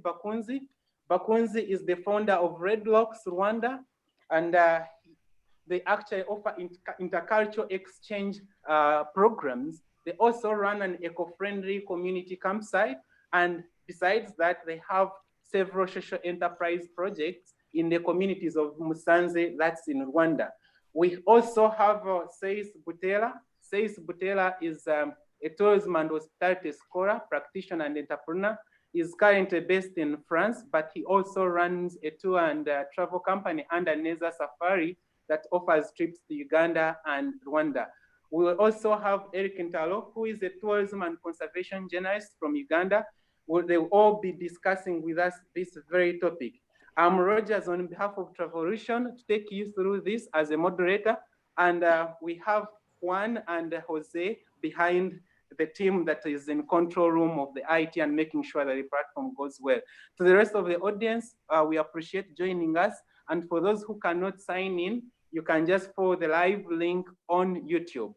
Bakunzi. Bakunzi is the founder of Red Locks Rwanda, and they actually offer intercultural exchange programs. They also run an eco-friendly community campsite, and besides that, they have several social enterprise projects in the communities of Musanze, that's in Rwanda. We also have Seis Butera. Seis Butera is a tourism and hospitality scholar, practitioner, and entrepreneur. He's currently based in France, but he also runs a tour and travel company under Neza Safari that offers trips to Uganda and Rwanda. We will also have Eric Ntalo, who is a tourism and conservation journalist from Uganda. They will all be discussing with us this very topic. I'm Rogers on behalf of Travolution to take you through this as a moderator, and we have Juan and Jose behind the team that is in control room of the IT and making sure that the platform goes well. To the rest of the audience, we appreciate joining us. And for those who cannot sign in, you can just follow the live link on YouTube.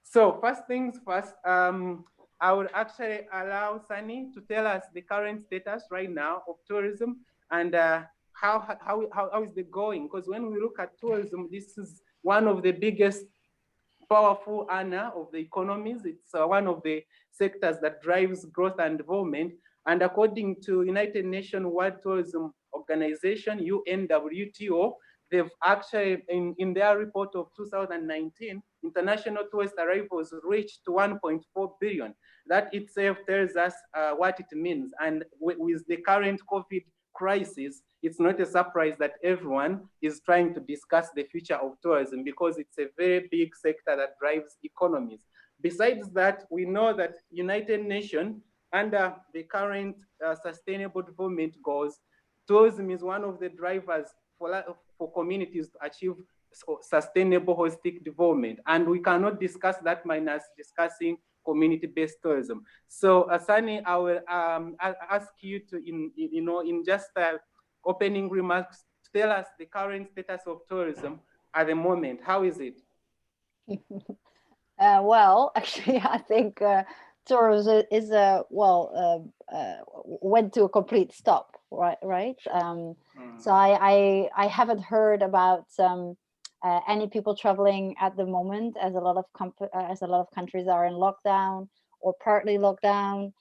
So first things first, I would actually allow Sunny to tell us the current status right now of tourism and how is it going? Because when we look at tourism, this is one of the biggest powerful earner of the economies. It's one of the sectors that drives growth and development. And according to United Nations World Tourism Organization, UNWTO, they've actually, in their report of 2019, international tourist arrivals reached 1.4 billion. That itself tells us what it means. And with the current COVID crisis, it's not a surprise that everyone is trying to discuss the future of tourism because it's a very big sector that drives economies. Besides that, we know that United Nations, under the current sustainable development goals, tourism is one of the drivers for communities to achieve sustainable holistic development. And we cannot discuss that minus discussing community-based tourism. So Asani, I will ask you to, in just opening remarks, to tell us the current status of tourism at the moment. How is it? Well, actually, I think tourism is went to a complete stop, right? So I haven't heard about any people traveling at the moment, as a lot of countries are in lockdown or partly lockdown.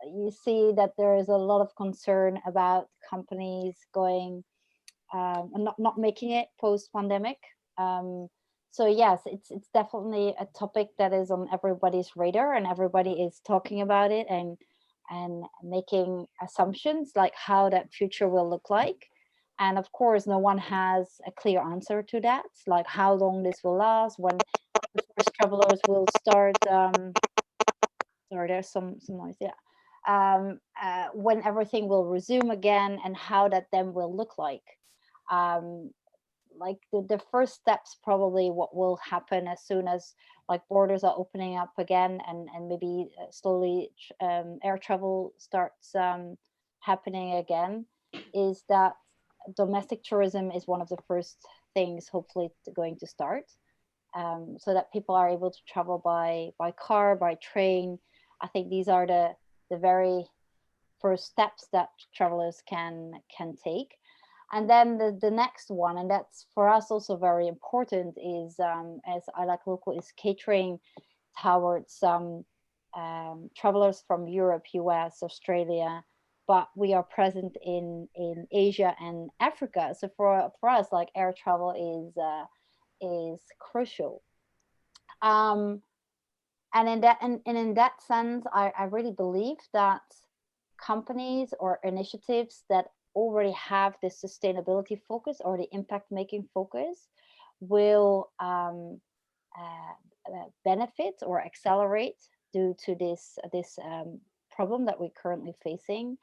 You see that there is a lot of concern about companies going not making it post-pandemic. So yes, it's definitely a topic that is on everybody's radar, and everybody is talking about it and making assumptions like how that future will look like. And of course, no one has a clear answer to that, like how long this will last, when the first travelers will start. Sorry, there's some noise. Yeah, when everything will resume again, and how that then will look like. Like the first steps, probably what will happen as soon as like borders are opening up again, and maybe slowly air travel starts happening again, is that domestic tourism is one of the first things hopefully going to start, so that people are able to travel by car, by train. I think these are the very first steps that travelers can take. And then the next one, and that's for us also very important, is as I Like Local is catering towards travelers from Europe, US, Australia, but we are present in Asia and Africa. So for us, like, air travel is crucial. And in that sense, I really believe that companies or initiatives that already have this sustainability focus or the impact making focus will benefit or accelerate due to this problem that we're currently facing,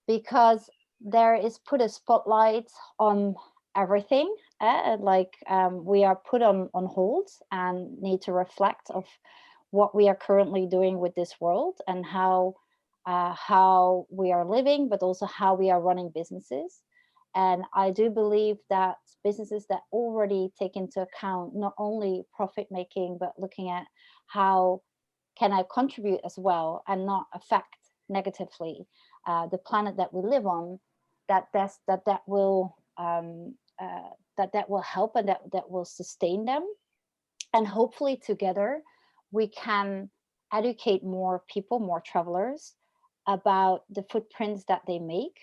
because there is put a spotlight on everything. We are put on hold and need to reflect of what we are currently doing with this world, and how we are living, but also how we are running businesses. And I do believe that businesses that already take into account not only profit making, but looking at how can I contribute as well and not affect negatively the planet that we live on, that will that will help, and that will sustain them. And hopefully together we can educate more people, more travelers, about the footprints that they make.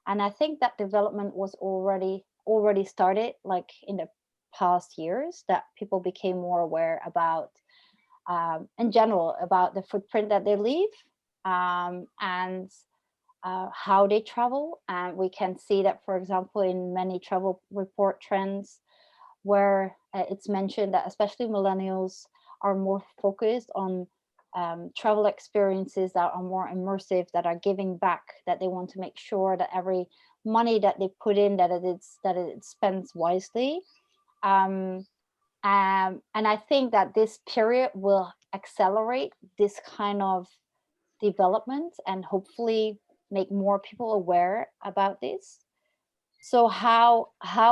And I think that development was already started, like in the past years, that people became more aware about, in general, about the footprint that they leave, and how they travel. And we can see that, for example, in many travel report trends, where it's mentioned that especially millennials are more focused on travel experiences that are more immersive, that are giving back, that they want to make sure that every money that they put in, that it spends wisely. Um, and I think that this period will accelerate this kind of development, and hopefully make more people aware about this. So how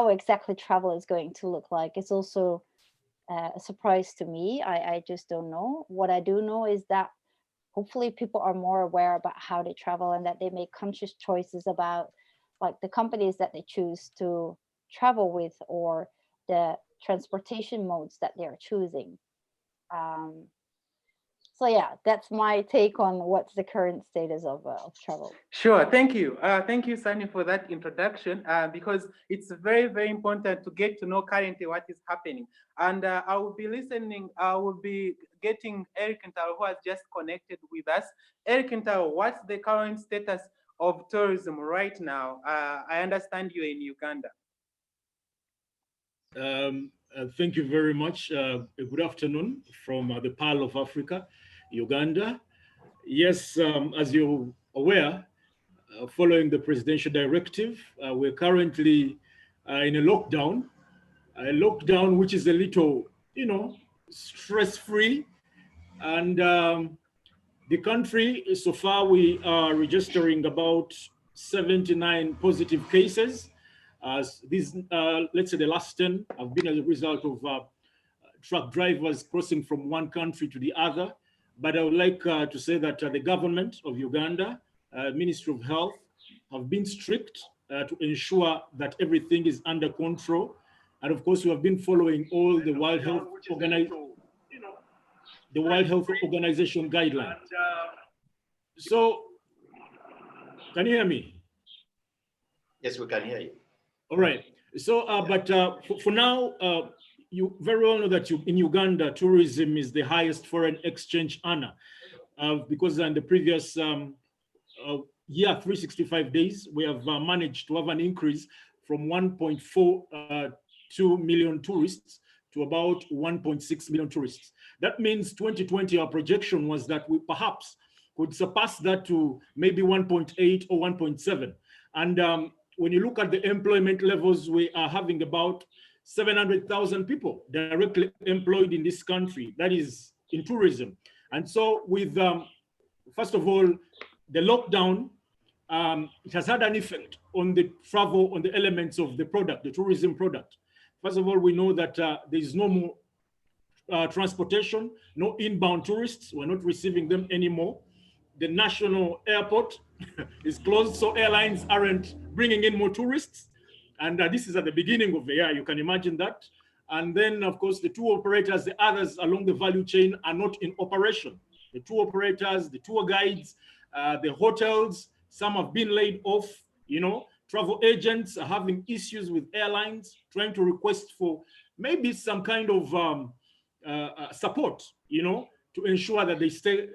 exactly travel is going to look like is also a surprise to me. I just don't know. What I do know is that hopefully people are more aware about how they travel, and that they make conscious choices about, like, the companies that they choose to travel with, or the transportation modes that they're choosing. Um, so yeah, that's my take on what's the current status of travel. Sure, thank you. Thank you, Sunny, for that introduction, because it's very, very important to get to know currently what is happening. And I will be listening, I will be getting Eric Ntaro, who has just connected with us. Eric Ntaro, what's the current status of tourism right now? I understand you're in Uganda. Thank you very much. Good afternoon from the Pearl of Africa, Uganda. Yes, as you're aware, following the presidential directive, we're currently in a lockdown which is a little, stress-free. And the country, so far, we are registering about 79 positive cases. These, let's say the last 10 have been as a result of truck drivers crossing from one country to the other. But I would like to say that the government of Uganda, Ministry of Health, have been strict to ensure that everything is under control. And of course, we have been following all the World Health Organization guidelines. So, can you hear me? Yes, we can hear you. All right. So, but for now, you very well know that in Uganda, tourism is the highest foreign exchange earner, because in the previous year, 365 days, we have managed to have an increase from 1.42 million tourists to about 1.6 million tourists. That means 2020, our projection was that we perhaps could surpass that to maybe 1.8 or 1.7. And when you look at the employment levels, we are having about 700,000 people directly employed in this country, that is in tourism. And so with, first of all, the lockdown, it has had an effect on the travel, on the elements of the product, the tourism product. First of all, we know that there is no more transportation, no inbound tourists. We're not receiving them anymore. The national airport is closed, so airlines aren't bringing in more tourists. And this is at the beginning of the year, you can imagine that. And then, of course, the tour operators, the others along the value chain are not in operation. The tour operators, the tour guides, the hotels, some have been laid off. Travel agents are having issues with airlines, trying to request for maybe some kind of support, to ensure that they stay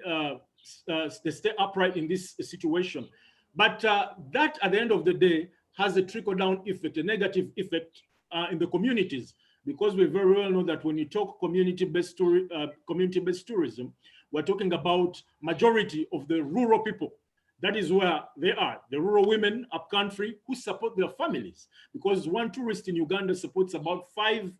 upright in this situation. But that, at the end of the day, has a trickle-down effect, a negative effect in the communities, because we very well know that when you talk community-based tourism, we're talking about majority of the rural people. That is where they are, the rural women up country who support their families, because one tourist in Uganda supports about 5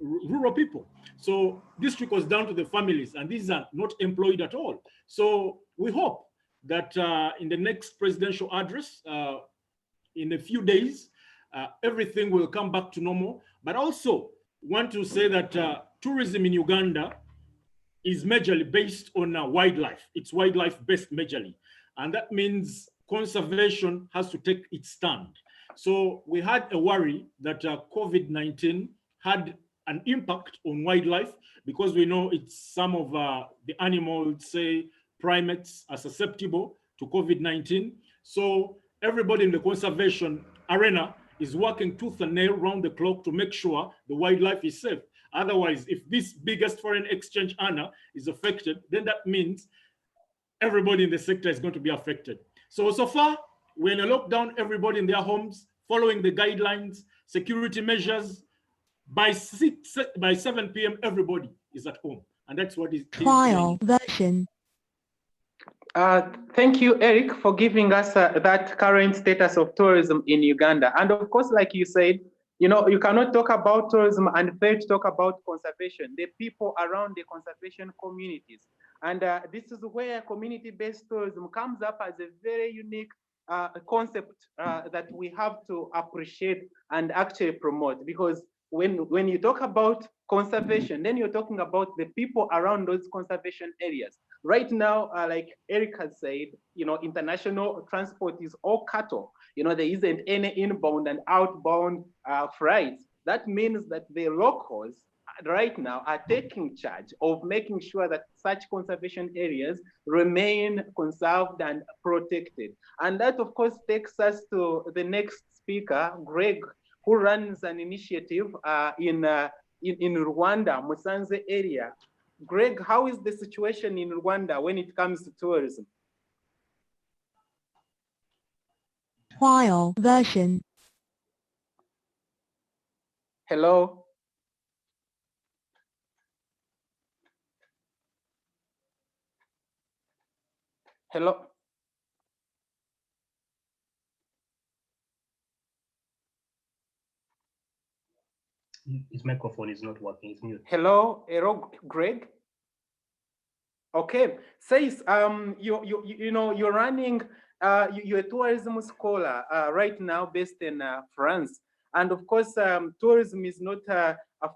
rural people. So this trickles down to the families, and these are not employed at all. So we hope that in the next presidential address, in a few days, everything will come back to normal. But also want to say that tourism in Uganda is majorly based on wildlife. It's wildlife based majorly. And that means conservation has to take its stand. So we had a worry that COVID-19 had an impact on wildlife, because we know it's some of the animals, say primates, are susceptible to COVID-19. So everybody in the conservation arena is working tooth and nail round the clock to make sure the wildlife is safe. Otherwise, if this biggest foreign exchange earner is affected, then that means everybody in the sector is going to be affected. So far, we're in a lockdown, everybody in their homes, following the guidelines, security measures. By 7 p.m., everybody is at home. And that's what is trial version. Thank you, Eric, for giving us that current status of tourism in Uganda. And of course, like you said, you know, you cannot talk about tourism and fail to talk about conservation, the people around the conservation communities. And this is where community-based tourism comes up as a very unique concept that we have to appreciate and actually promote. Because when you talk about conservation, then you're talking about the people around those conservation areas. Right now, like Eric has said, you know, international transport is all cut off. You know, there isn't any inbound and outbound flights. That means that the locals right now are taking charge of making sure that such conservation areas remain conserved and protected. And that, of course, takes us to the next speaker, Greg, who runs an initiative in Rwanda, Musanze area. Greg, how is the situation in Rwanda when it comes to tourism? Trial version. Hello? Hello? His microphone is not working, it's mute. Hello, Greg? Okay, says you know, you're running, you're a tourism scholar right now based in France. And of course, tourism is not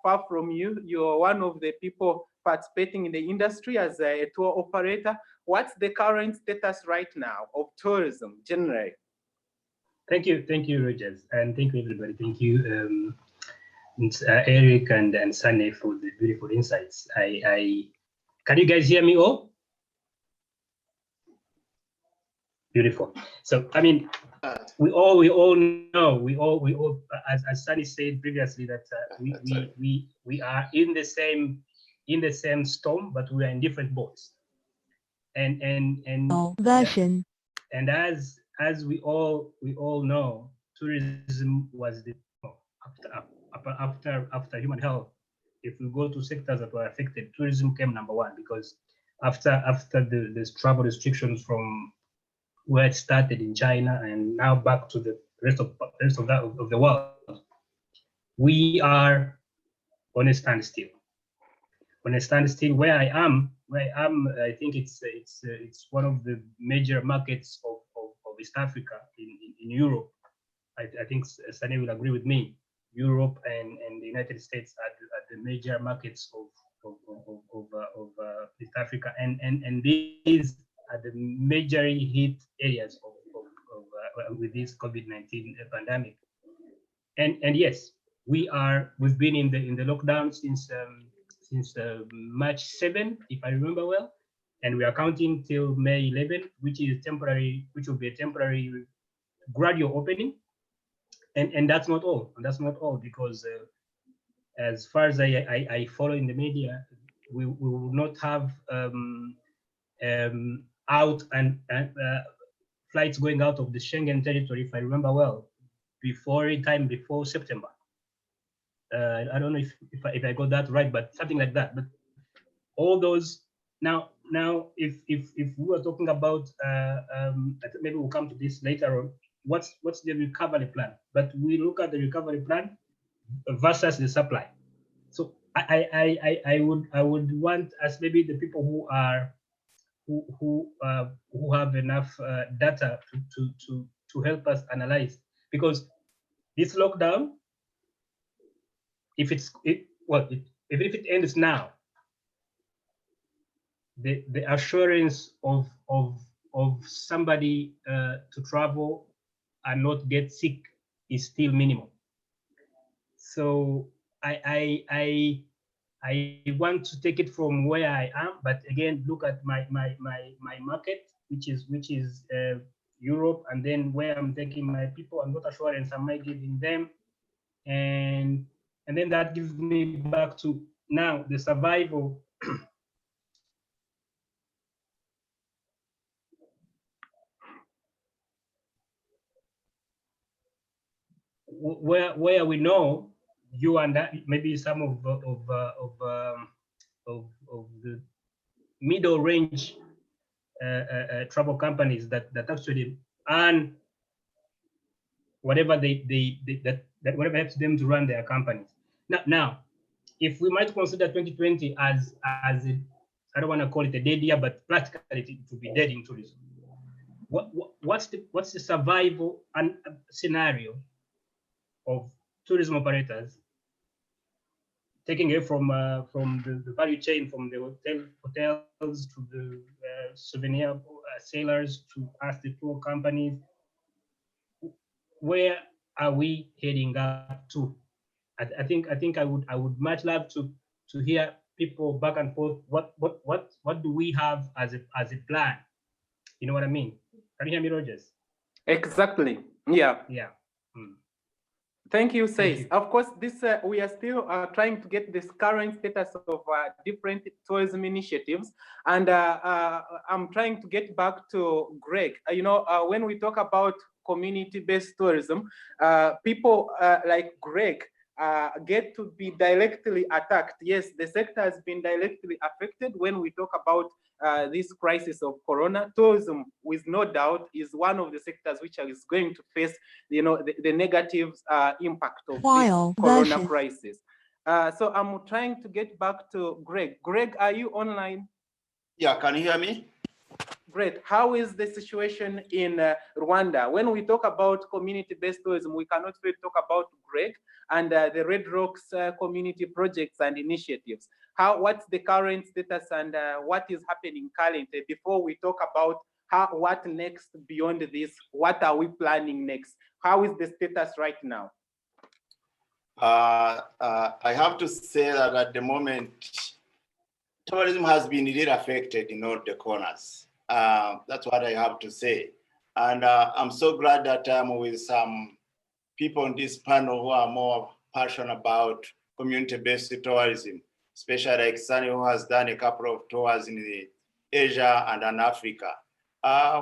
far from you. You're one of the people participating in the industry as a tour operator. What's the current status right now of tourism generally? Thank you, Rogers, and thank you, everybody. Thank you, Eric and Sunny, for the beautiful insights. Can you guys hear me all? Beautiful. So, I mean, we all know, as Sunny said previously, that we are in the same storm, but we are in different boats. And version. And as we all know, tourism was the after human health. If we go to sectors that were affected, tourism came number one, because after the travel restrictions from where it started in China and now back to the rest of the world, we are on a standstill. On a standstill. Where I am, I think it's one of the major markets of East Africa in Europe. I think Sunny will agree with me. Europe and the United States are the major markets of East Africa, and these are the majorly hit areas with this COVID-19 pandemic. And yes, we've been in the lockdown since March 7, if I remember well, and we are counting till May 11, which will be a temporary gradual opening. And that's not all. And that's not all, because as far as I follow in the media, we will not have out and flights going out of the Schengen territory, if I remember well, before September. I don't know if I got that right, but something like that. But all those now, if we were talking about, maybe we'll come to this later on. What's the recovery plan? But we look at the recovery plan versus the supply. So I would want us, maybe the people who have enough data to help us analyze, because this lockdown, if it ends now, the assurance of of somebody to travel and not get sick is still minimal. So I want to take it from where I am, but again, look at my market, which is Europe, and then where I'm taking my people and what assurance am I giving them, and then that gives me back to now the survival. Where we know you and that, maybe some of the middle range travel companies that actually earn whatever that whatever helps them to run their companies. Now, if we might consider 2020 as a, I don't want to call it a dead year, but practically it will be dead in tourism. What's the survival and scenario of tourism operators taking it from the value chain, from the hotels to the souvenir sailors to us, the tour companies? Where are we heading up to? I think I would much love to hear people back and forth. What do we have as a plan? You know what I mean? Can you hear me, Rogers? Exactly. Yeah. Yeah. Thank you, Thank Says. you. Of course, this we are still trying to get this current status of different tourism initiatives, and I'm trying to get back to Greg. When we talk about community-based tourism, people like Greg get to be directly attacked. Yes, the sector has been directly affected when we talk about this crisis of corona. Tourism, with no doubt, is one of the sectors which is going to face, the negative impact of this corona crisis. So I'm trying to get back to Greg. Greg, are you online? Yeah, can you hear me? Great. How is the situation in Rwanda? When we talk about community-based tourism, we cannot really talk about Greg and the Red Rocks community projects and initiatives. What's the current status and what is happening currently before we talk about what next beyond this? What are we planning next? How is the status right now? I have to say that at the moment, tourism has been really affected in all the corners. That's what I have to say. And I'm so glad that I'm with some people on this panel who are more passionate about community-based tourism, especially like Sunny, who has done a couple of tours in Asia and in Africa.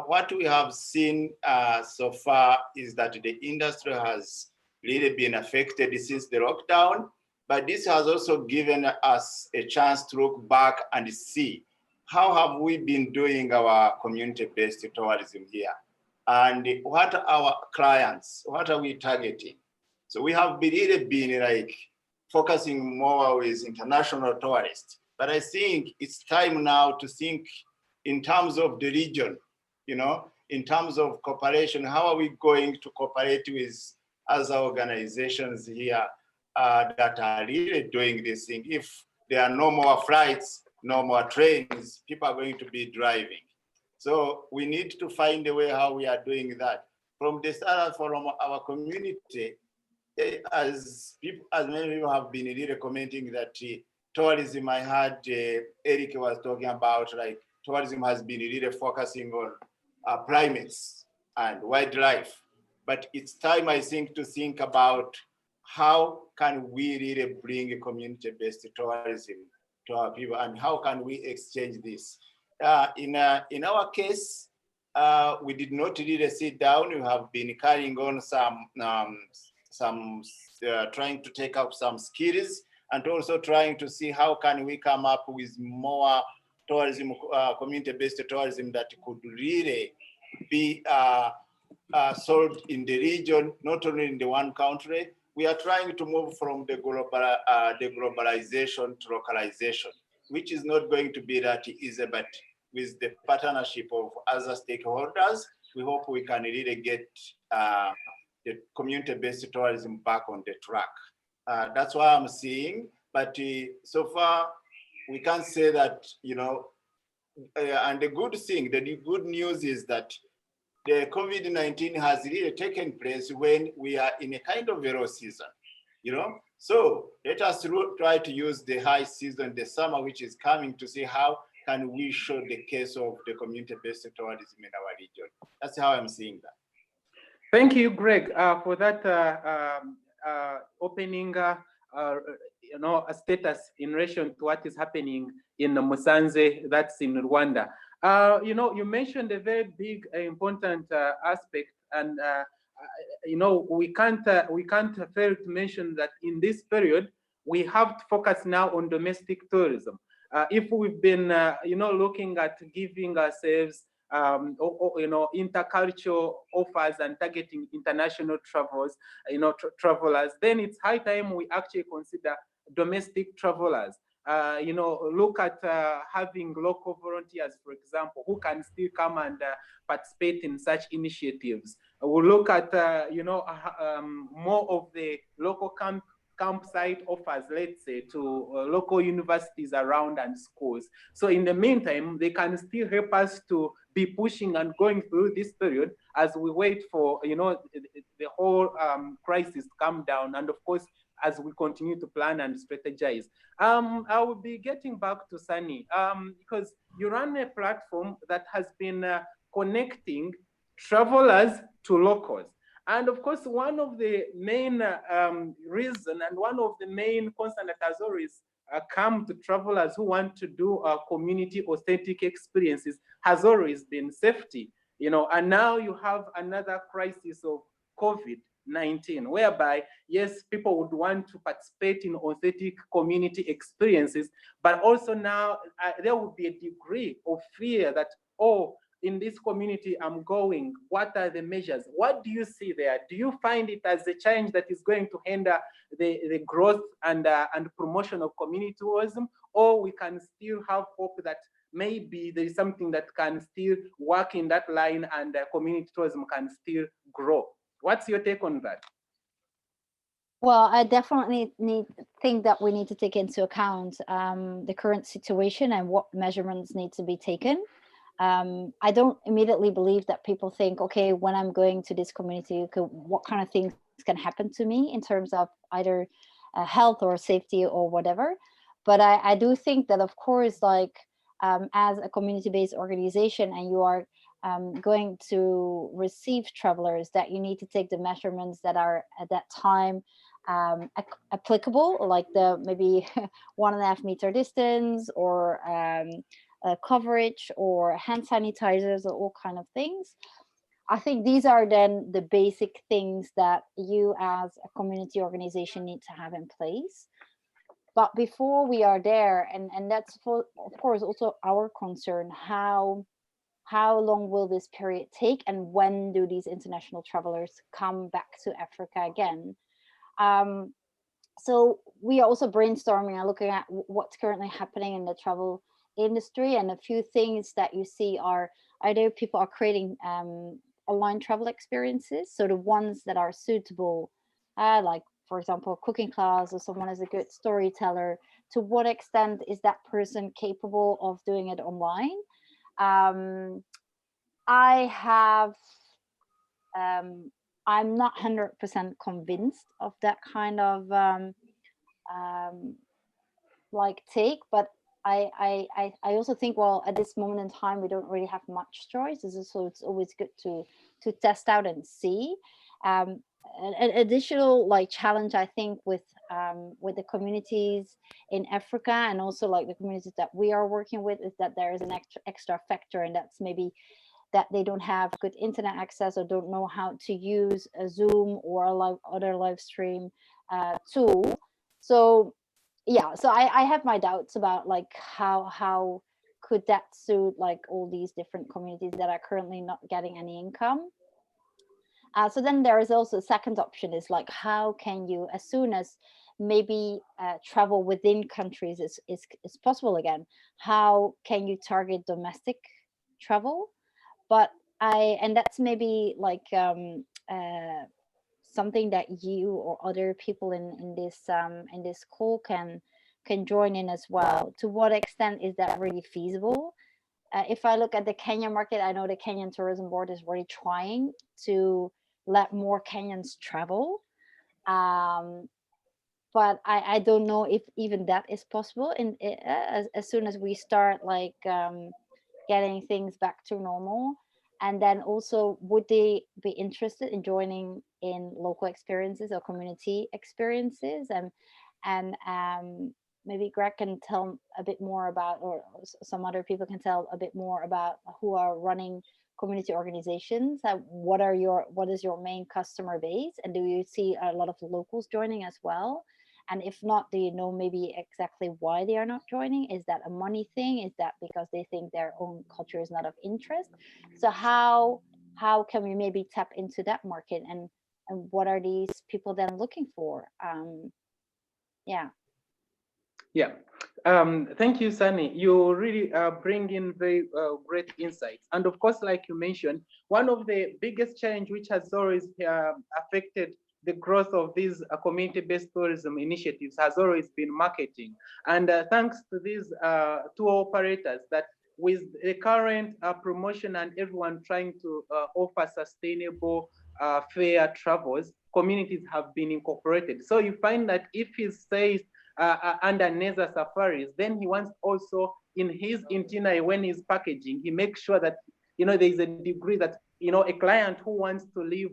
What we have seen so far is that the industry has really been affected since the lockdown, but this has also given us a chance to look back and see how have we been doing our community-based tourism here, and what are our clients, what are we targeting? So we have really been like focusing more with international tourists, but I think it's time now to think in terms of the region, in terms of cooperation. How are we going to cooperate with other organizations here that are really doing this thing? If there are no more flights, no more trains, people are going to be driving. So we need to find a way how we are doing that. From the start, from our community, as many people have been really commenting that tourism, I heard Eric was talking about, like tourism has been really focusing on primates and wildlife. But it's time, I think, to think about how can we really bring a community-based tourism to our people, and how can we exchange this? In our case, we did not really sit down. We have been carrying on some trying to take up some skills, and also trying to see how can we come up with more tourism, community-based tourism that could really be sold in the region, not only in the one country. We are trying to move from the globalization to localization, which is not going to be that easy, but with the partnership of other stakeholders, we hope we can really get the community-based tourism back on the track. That's what I'm seeing, but so far we can't say that, and the good thing, the good news is that the COVID-19 has really taken place when we are in a kind of a low season, you know? So let us try to use the high season, the summer, which is coming, to see how can we show the case of the community-based tourism in our region. That's how I'm seeing that. Thank you, Greg, for that opening, a status in relation to what is happening in Musanze, that's in Rwanda. You mentioned a very big, important aspect, and we can't fail to mention that in this period we have to focus now on domestic tourism. If we've been, looking at giving ourselves intercultural offers and targeting international travelers, then it's high time we actually consider domestic travelers. Look at having local volunteers, for example, who can still come and participate in such initiatives. We'll look at, more of the local campsite offers, let's say, to local universities around and schools. So in the meantime, they can still help us to be pushing and going through this period as we wait for, the whole crisis to come down. And of course, as we continue to plan and strategize. I will be getting back to Sunny because you run a platform that has been connecting travelers to locals. And of course, one of the main reason and one of the main concerns that has always come to travelers who want to do community authentic experiences has always been safety, and now you have another crisis of COVID-19, whereby, yes, people would want to participate in authentic community experiences, but also now there would be a degree of fear that, in this community I'm going, what are the measures? What do you see there? Do you find it as a change that is going to hinder the growth and promotion of community tourism, or we can still have hope that maybe there is something that can still work in that line and community tourism can still grow? What's your take on that? Well, I definitely think that we need to take into account the current situation and what measurements need to be taken. I don't immediately believe that people think, okay, when I'm going to this community, okay, what kind of things can happen to me in terms of either health or safety or whatever. But I do think that, of course, like as a community-based organization and you are going to receive travelers, that you need to take the measurements that are at that time applicable, like the maybe 1.5 meter distance or coverage or hand sanitizers or all kind of things. I think these are then the basic things that you as a community organization need to have in place. But before we are there, and that's of course also our concern, how long will this period take and when do these international travelers come back to Africa again? So we are also brainstorming and looking at what's currently happening in the travel industry, and a few things that you see are either people are creating online travel experiences, so the ones that are suitable, like for example cooking class, or someone is a good storyteller, to what extent is that person capable of doing it online? I'm not 100% convinced of that kind of like take, but I also think, well, at this moment in time we don't really have much choice, so it's always good to test out and see. An additional like challenge I think with the communities in Africa and also like the communities that we are working with is that there is an extra factor, and that's maybe that they don't have good internet access or don't know how to use a Zoom or a other live stream tool. So yeah, so I have my doubts about like how could that suit like all these different communities that are currently not getting any income. So then there is also a second option, is like how can you, as soon as maybe travel within countries is possible again, how can you target domestic travel? But and that's maybe like something that you or other people in this call can join in as well. To what extent is that really feasible? if I look at the Kenya market, I know the Kenyan Tourism Board is really trying to let more Kenyans travel. But I don't know if even that is possible as soon as we start like getting things back to normal. And then also, would they be interested in joining in local experiences or community experiences? And maybe Greg can tell a bit more about, or some other people can tell a bit more about who are running community organizations. What is your main customer base, and do you see a lot of locals joining as well? And if not, do you know maybe exactly why they are not joining? Is that a money thing? Is that because they think their own culture is not of interest? So how can we maybe tap into that market, and what are these people then looking for? Yeah. Yeah. Thank you, Sunny. You really bring in very great insights. And of course, like you mentioned, one of the biggest challenge which has always affected the growth of these community-based tourism initiatives has always been marketing. And thanks to these tour operators, that with the current promotion and everyone trying to offer sustainable fair travels, communities have been incorporated. So you find that if he says under Neza Safaris, then he wants also in his itinerary, when he's packaging, he makes sure that, there is a degree that, a client who wants to live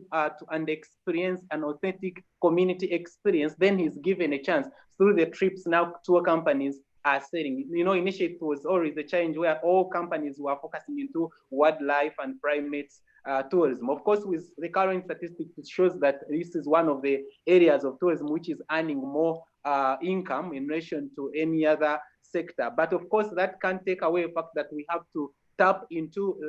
and experience an authentic community experience, then he's given a chance through the trips now tour companies are selling. Initially it was always a change where all companies were focusing into wildlife and primates tourism. Of course, with the current statistics, it shows that this is one of the areas of tourism which is earning more income in relation to any other sector. But of course, that can't take away the fact that we have to tap into,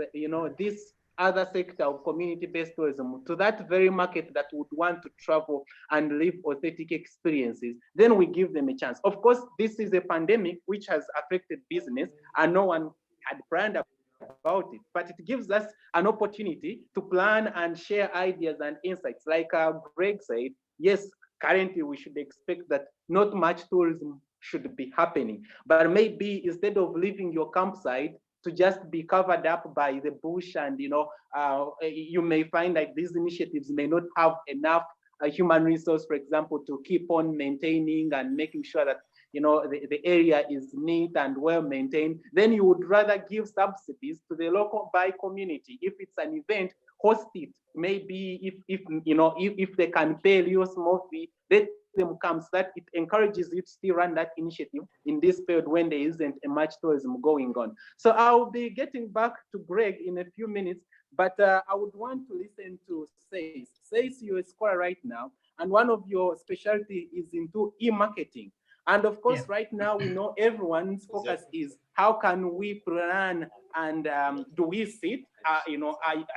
this other sector of community-based tourism, to that very market that would want to travel and live authentic experiences. Then we give them a chance. Of course, this is a pandemic which has affected business, and no one had planned about it, but it gives us an opportunity to plan and share ideas and insights. Like Greg said, yes, currently we should expect that not much tourism should be happening, but maybe instead of leaving your campsite to just be covered up by the bush, and you may find like these initiatives may not have enough human resource, for example, to keep on maintaining and making sure that the area is neat and well maintained. Then you would rather give subsidies to the local by community. If it's an event, host it. Maybe if they can pay you a small fee, let them come, so that it encourages you to still run that initiative in this period when there isn't much tourism going on. So I'll be getting back to Greg in a few minutes, but I would want to listen to Says. Says, you're a scholar right now, and one of your specialty is into e-marketing. And of course, right now, we know everyone's focus is how can we plan, and do we sit? Are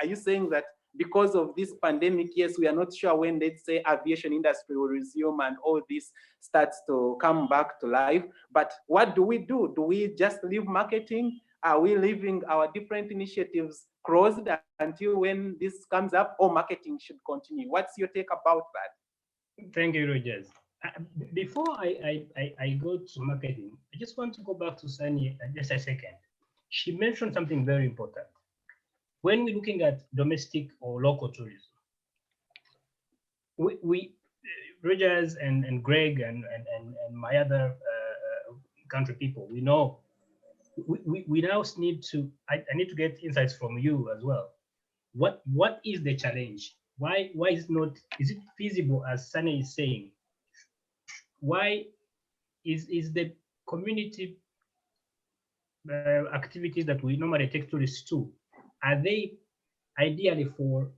you saying that because of this pandemic, yes, we are not sure when, let's say, aviation industry will resume and all this starts to come back to life. But what do we do? Do we just leave marketing? Are we leaving our different initiatives closed until when this comes up, or marketing should continue? What's your take about that? Thank you, Rogers. Before I go to marketing, I just want to go back to Sunny just a second. She mentioned something very important. When we're looking at domestic or local tourism, we Rogers and Greg and my other country people, we know we now need to, I need to get insights from you as well. What is the challenge? Why is it feasible, as Sunny is saying? Why is the community activities that we normally take tourists to, are they ideally for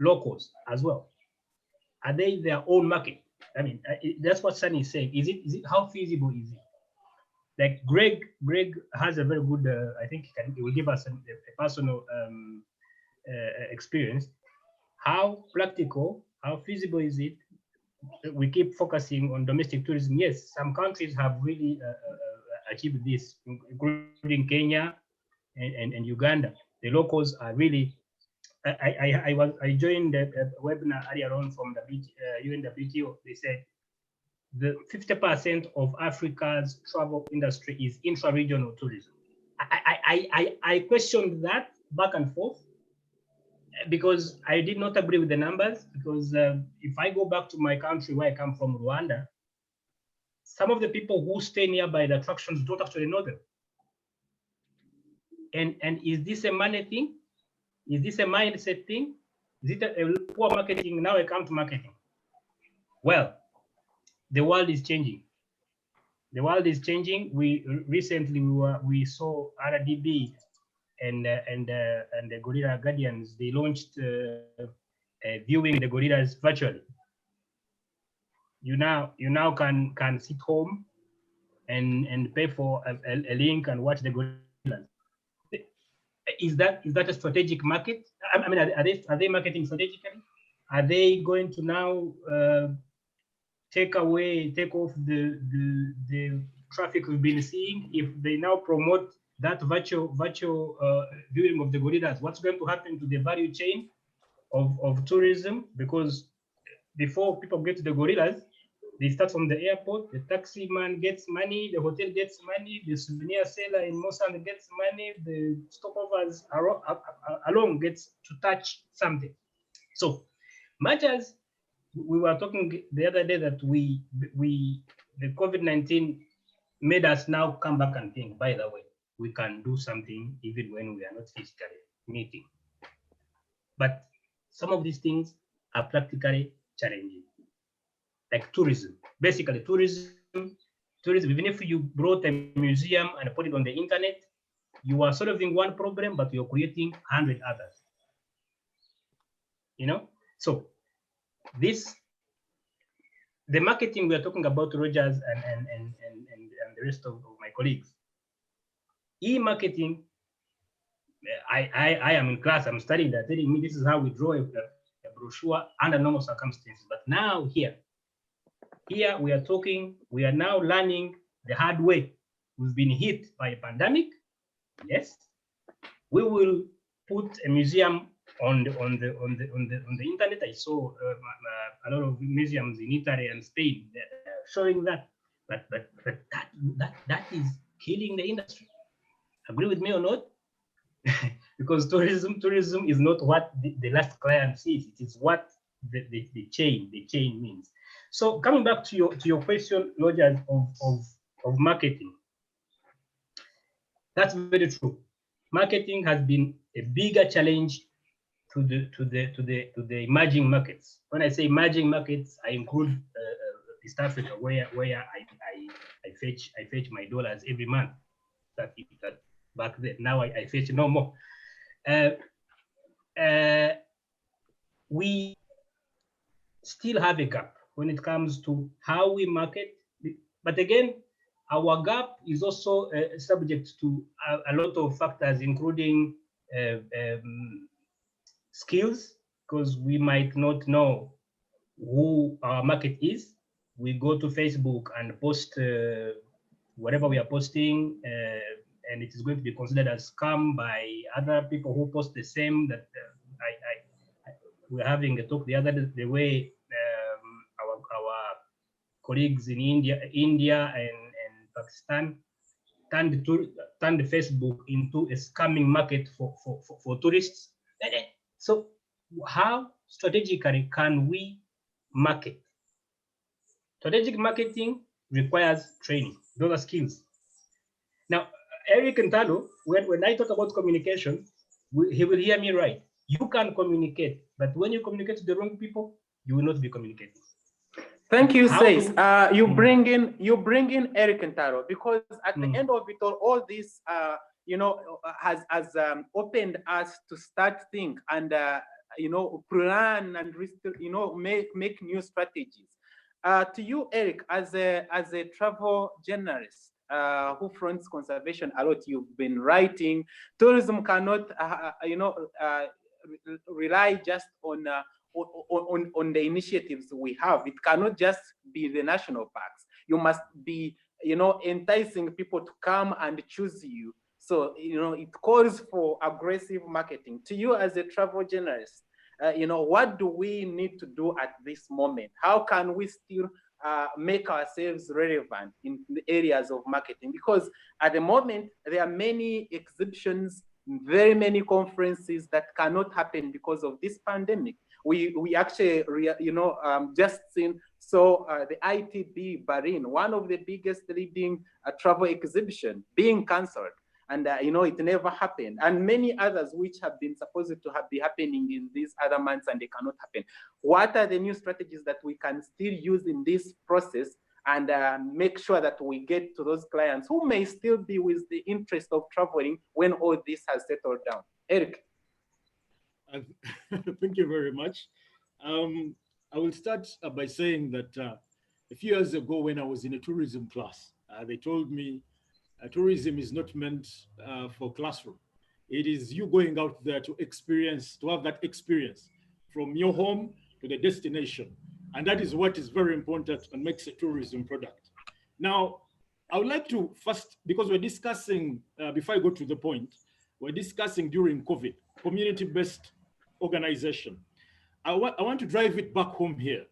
locals as well? Are they their own market? I mean, that's what Sunny is saying. Is it how feasible is it? Like Greg has a very good, I think he will give us a personal experience. How practical, how feasible is it? We keep focusing on domestic tourism. Yes, some countries have really achieved this, including Kenya and Uganda. The locals are really. I joined a webinar earlier on from the UNWTO. They said the 50% of Africa's travel industry is intra-regional tourism. I questioned that back and forth because I did not agree with the numbers. Because if I go back to my country where I come from, Rwanda, some of the people who stay nearby the attractions don't actually know them. And is this a money thing? Is this a mindset thing? Is it a poor marketing? Now I come to marketing. Well, the world is changing. The world is changing. We recently we saw RDB and the Gorilla Guardians. They launched viewing the gorillas virtually. You now can sit home and pay for a link and watch the gorillas. Is that a strategic market? I mean, are they marketing strategically? Are they going to now take off the traffic we've been seeing? If they now promote that virtual viewing of the gorillas, what's going to happen to the value chain of tourism? Because before people get to the gorillas, they start from the airport, the taxi man gets money, the hotel gets money, the souvenir seller in Mosan gets money, the stopovers alone gets to touch something. So much as we were talking the other day that the COVID-19 made us now come back and think, by the way, we can do something even when we are not physically meeting. But some of these things are practically challenging. Like tourism, basically tourism, even if you brought a museum and put it on the internet, you are solving one problem, but you're creating 100 others. You know, so the marketing we are talking about, Rogers and the rest of my colleagues, e-marketing, I am in class, I'm studying that, telling me this is how we draw a brochure under normal circumstances. But now here we are now learning the hard way. We've been hit by a pandemic. Yes, we will put a museum on the internet. I saw a lot of museums in Italy and Spain showing that, but that is killing the industry. Agree with me or not? Because tourism is not what the last client sees. It is what the chain means. So coming back to your question, Rogers, of marketing, that's very true. Marketing has been a bigger challenge to the emerging markets. When I say emerging markets, I include East Africa, where I fetch my dollars every month. That back then. Now I fetch no more. We still have a gap when it comes to how we market. But again, our gap is also subject to a lot of factors, including skills, because we might not know who our market is. We go to Facebook and post whatever we are posting, and it is going to be considered as scam by other people who post the same. That we're having a talk the other day, the way our colleagues in India and Pakistan turned Facebook into a scamming market for tourists. So how strategically can we market? Strategic marketing requires training. Those are skills. Now, Eric Ntalo, when I talk about communication, he will hear me right. You can communicate, but when you communicate to the wrong people, you will not be communicating. Thank you, Says. You bring in Eric Ntalo, because at the end of it all this has opened us to start think and plan and make new strategies. To you, Eric, as a travel journalist who fronts conservation a lot, you've been writing. Tourism cannot rely just on the initiatives we have. It cannot just be the national parks. You must be enticing people to come and choose you. So it calls for aggressive marketing. To you as a travel journalist, what do we need to do at this moment? How can we still make ourselves relevant in the areas of marketing, because at the moment there are many exhibitions, very many conferences that cannot happen because of this pandemic. We actually, just saw the ITB Berlin, one of the biggest leading travel exhibition, being cancelled. And it never happened. And many others which have been supposed to be happening in these other months and they cannot happen. What are the new strategies that we can still use in this process and make sure that we get to those clients who may still be with the interest of traveling when all this has settled down? Eric. Thank you very much. I will start by saying that a few years ago when I was in a tourism class, they told me tourism is not meant for classroom. It is you going out there to experience, to have that experience from your home to the destination. And that is what is very important and makes a tourism product. Now, I would like to first, because we're discussing, before I go to the point, we're discussing during COVID, community-based organization. I want to drive it back home here.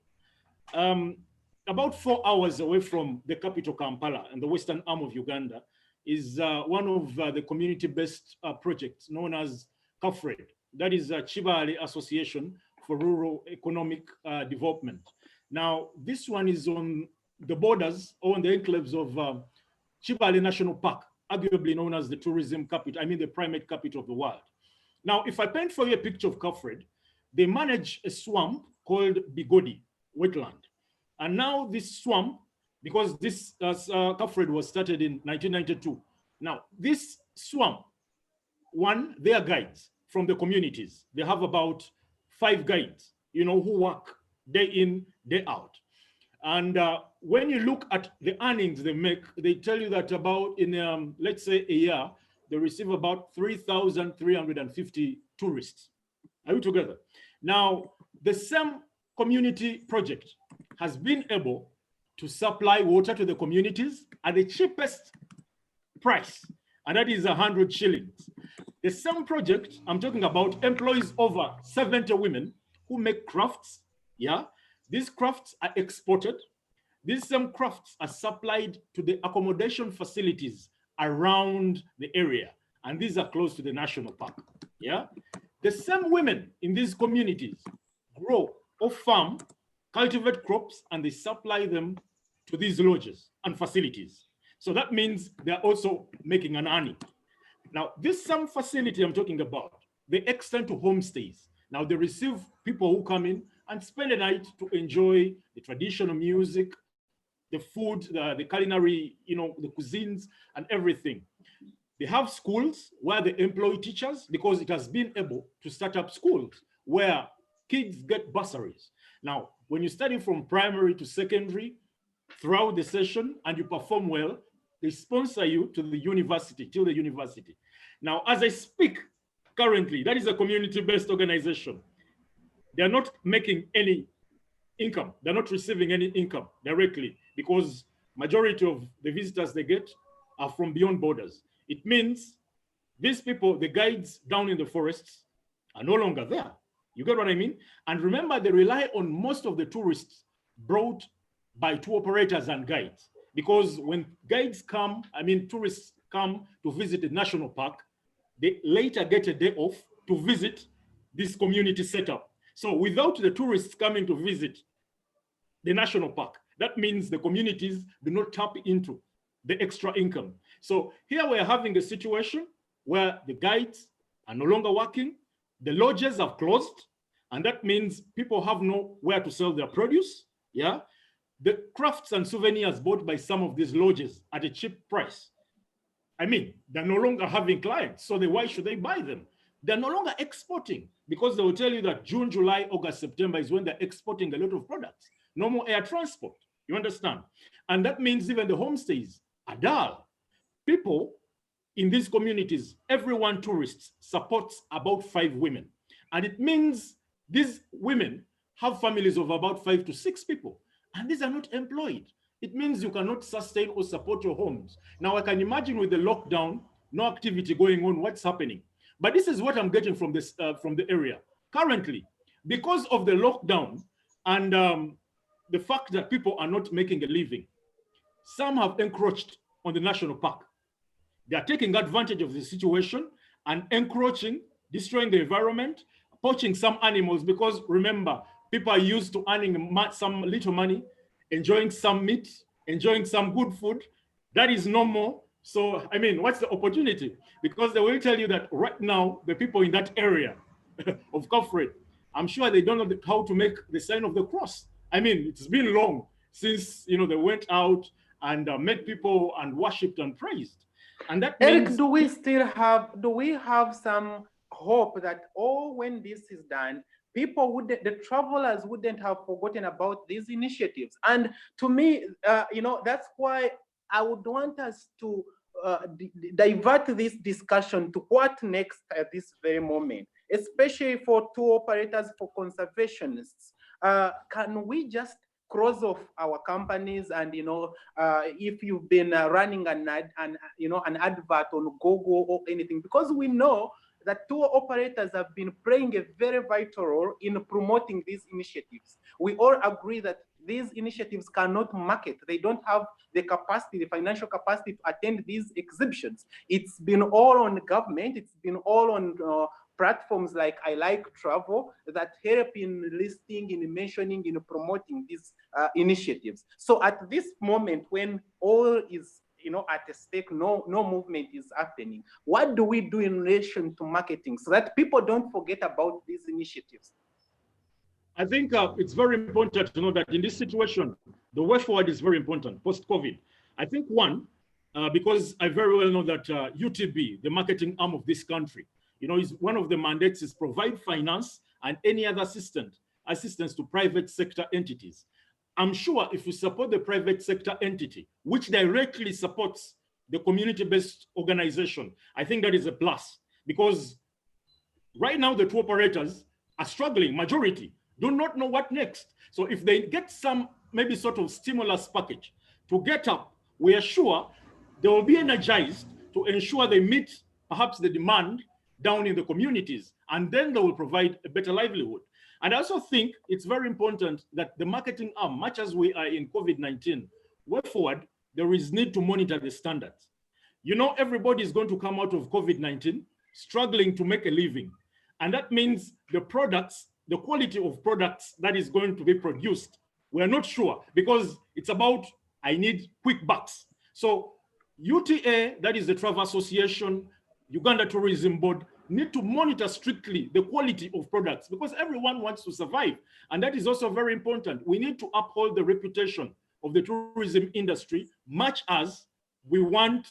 About 4 hours away from the capital, Kampala, and the western arm of Uganda, is one of the community-based projects known as CAFRED. That is Chibale Association for Rural Economic Development. Now, this one is on the borders or on the enclaves of Chibale National Park, arguably known as the tourism capital, the primate capital of the world. Now, if I paint for you a picture of CAFRED, they manage a swamp called Bigodi wetland. And now this swamp, because this CAFRED was started in 1992. Now, this swamp, they are guides from the communities. They have about 5 guides, who work day in, day out. And when you look at the earnings they make, they tell you that about in, let's say a year, they receive about 3,350 tourists. Are we together? Now, the same community project has been able to supply water to the communities at the cheapest price, and that is 100 shillings. The same project I'm talking about employs over 70 women who make crafts. Yeah, these crafts are exported. These same crafts are supplied to the accommodation facilities around the area, and these are close to the national park. Yeah, the same women in these communities grow or farm, cultivate crops, and they supply them to these lodges and facilities. So that means they're also making an earning. Now, this same facility I'm talking about, they extend to homestays. Now they receive people who come in and spend a night to enjoy the traditional music, the food, the culinary, the cuisines and everything. They have schools where they employ teachers because it has been able to start up schools where kids get bursaries. Now, when you study from primary to secondary, throughout the session and you perform well, they sponsor you to the university, till the university. Now, as I speak currently, that is a community-based organization. They're not making any income. They're not receiving any income directly because majority of the visitors they get are from beyond borders. It means these people, the guides down in the forests, are no longer there. You get what I mean? And remember, they rely on most of the tourists brought by tour operators and guides. Because when guides come, tourists come to visit the national park, they later get a day off to visit this community setup. So without the tourists coming to visit the national park, that means the communities do not tap into the extra income. So here we're having a situation where the guides are no longer working, the lodges have closed, and that means people have nowhere to sell their produce. Yeah, the crafts and souvenirs bought by some of these lodges at a cheap price. They're no longer having clients, so why should they buy them? They're no longer exporting because they will tell you that June, July, August, September is when they're exporting a lot of products. No more air transport, you understand? And that means even the homestays are dull. People in these communities, everyone tourists supports about 5 women. And it means these women have families of about 5 to 6 people. And these are not employed. It means you cannot sustain or support your homes. Now I can imagine with the lockdown, no activity going on, what's happening. But this is what I'm getting from this from the area. Currently, because of the lockdown and the fact that people are not making a living. Some have encroached on the national park. They are taking advantage of the situation and encroaching, destroying the environment, poaching some animals, because remember, people are used to earning some little money, enjoying some meat, enjoying some good food. That is no more. So, I mean, what's the opportunity? Because they will tell you that right now, the people in that area of Kafred, I'm sure they don't know how to make the sign of the cross. I mean, it's been long since, you know, they went out and met people and worshipped and praised. And that Eric, means, do we have some hope that, when this is done, the travelers wouldn't have forgotten about these initiatives? And to me, that's why I would want us to divert this discussion to what next at this very moment, especially for tour operators, for conservationists. Can we just cross off our companies? And if you've been running an advert on Google or anything, because we know that tour operators have been playing a very vital role in promoting these initiatives. We all agree that these initiatives cannot market. They don't have the capacity, the financial capacity to attend these exhibitions. It's been all on government. It's been all on platforms like I Like Travel that help in listing, in mentioning, in promoting these initiatives. So at this moment, when all is at a stake, no movement is happening, what do we do in relation to marketing so that people don't forget about these initiatives? I think it's very important to know that in this situation, the way forward is very important post-COVID. I think one, because I very well know that UTB, the marketing arm of this country, is one of the mandates is provide finance and any other assistance to private sector entities. I'm sure if you support the private sector entity, which directly supports the community-based organization, I think that is a plus, because right now the tour operators are struggling, majority do not know what next. So if they get some maybe sort of stimulus package to get up, we are sure they will be energized to ensure they meet perhaps the demand down in the communities, and then they will provide a better livelihood. And I also think it's very important that the marketing arm, much as we are in COVID-19, way forward, there is need to monitor the standards. Everybody is going to come out of COVID-19 struggling to make a living. And that means the products, the quality of products that is going to be produced, we're not sure, because it's about, I need quick bucks. So UTA, that is the Travel Association, Uganda Tourism Board, need to monitor strictly the quality of products, because everyone wants to survive. And that is also very important. We need to uphold the reputation of the tourism industry, much as we want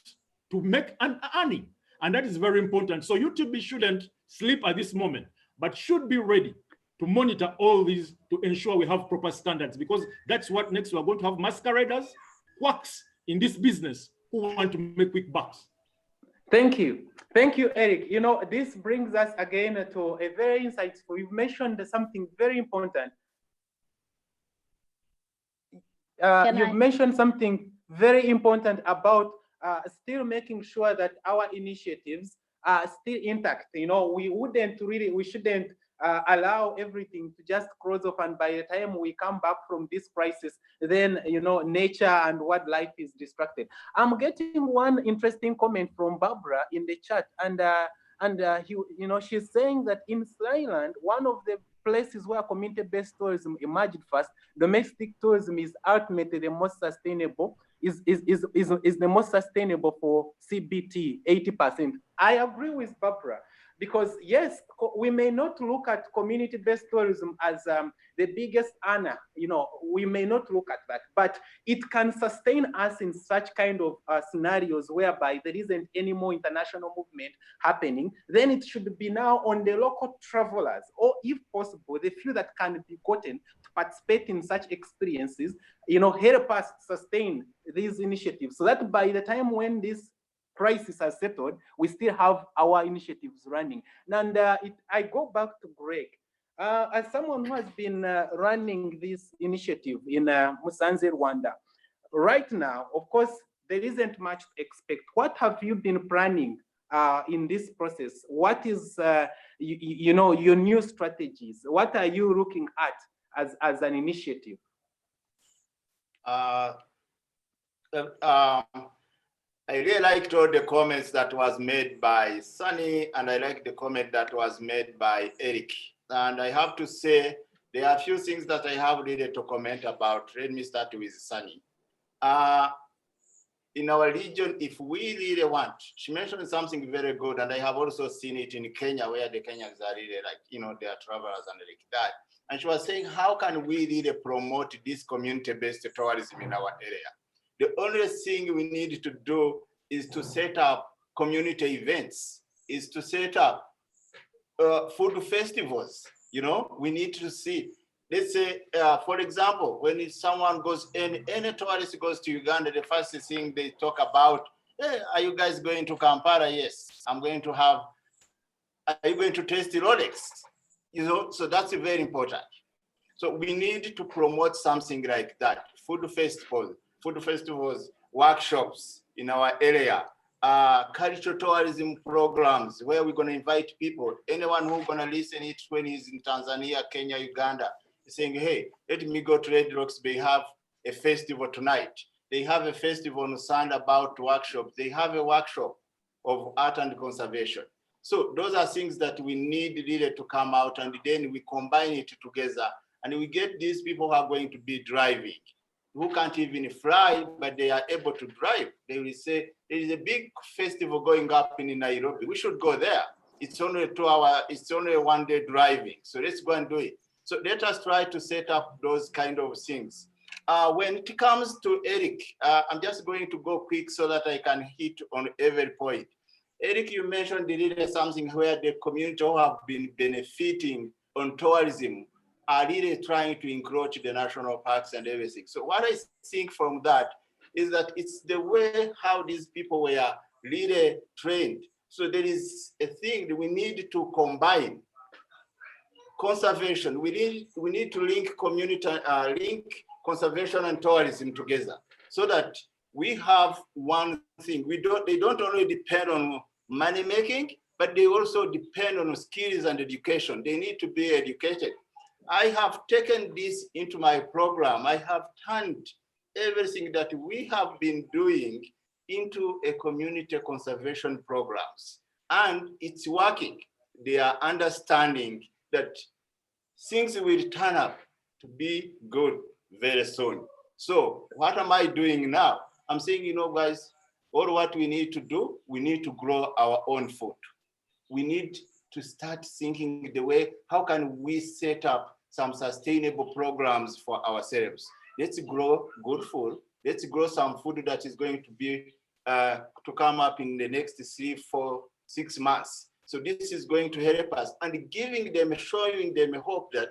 to make an earning. And that is very important. So UTB shouldn't sleep at this moment, but should be ready to monitor all these to ensure we have proper standards, because that's what next we're going to have masqueraders, quacks in this business who want to make quick bucks. Thank you. Thank you, Eric. This brings us again to a very insightful. You've mentioned something very important. Mentioned something very important about still making sure that our initiatives are still intact. We shouldn't allow everything to just close off, and by the time we come back from this crisis, then nature and wildlife is distracted. I'm getting one interesting comment from Barbara in the chat, and she's saying that in Thailand, one of the places where community-based tourism emerged first, domestic tourism is ultimately the most sustainable, is the most sustainable for CBT, 80%. I agree with Barbara, because yes, we may not look at community-based tourism as the biggest earner, we may not look at that, but it can sustain us in such kind of scenarios whereby there isn't any more international movement happening. Then it should be now on the local travelers, or if possible, the few that can be gotten to participate in such experiences, help us sustain these initiatives, so that by the time when this crisis has settled, we still have our initiatives running. And I go back to Greg. As someone who has been running this initiative in Musanze, Rwanda, right now, of course, there isn't much to expect. What have you been planning in this process? What is, your new strategies? What are you looking at as an initiative? I really liked all the comments that was made by Sunny, and I like the comment that was made by Eric. And I have to say, there are a few things that I have really to comment about. Let me start with Sunny. In our region, if we really want, she mentioned something very good, and I have also seen it in Kenya, where the Kenyans are really like, they are travelers and like that. And she was saying, how can we really promote this community-based tourism in our area? The only thing we need to do is to set up community events, is to set up food festivals. We need to see, let's say, for example, when someone goes, any tourist goes to Uganda, the first thing they talk about, hey, are you guys going to Kampala? Yes, I'm going to have, are you going to taste the Rolex? So that's very important. So we need to promote something like that, food festivals, workshops in our area, cultural tourism programs where we're going to invite people, anyone who's going to listen it when he's in Tanzania, Kenya, Uganda, saying, hey, let me go to Red Rocks. They have a festival tonight. They have a festival on Sunday about workshops. They have a workshop of art and conservation. So those are things that we need really to come out, and then we combine it together, and we get these people who are going to be driving, who can't even fly, but they are able to drive. They will say, there is a big festival going up in Nairobi. We should go there. It's only 2 hours, it's only a 1 day driving. So let's go and do it. So let us try to set up those kind of things. When it comes to Eric, I'm just going to go quick so that I can hit on every point. Eric, you mentioned really something where the community who have been benefiting on tourism are really trying to encroach the national parks and everything. So what I think from that is that it's the way how these people were really trained. So there is a thing that we need to combine conservation. We need to link link conservation and tourism together, so that we have one thing. They don't only depend on money making, but they also depend on skills and education. They need to be educated. I have taken this into my program. I have turned everything that we have been doing into a community conservation programs, and it's working. They are understanding that things will turn up to be good very soon. So what am I doing now? I'm saying, guys, all what we need to do, we need to grow our own food. We need to start thinking the way, how can we set up some sustainable programs for ourselves? Let's grow good food. Let's grow some food that is going to be, to come up in the next 3, 4, 6 months. So this is going to help us, and giving them, showing them a hope that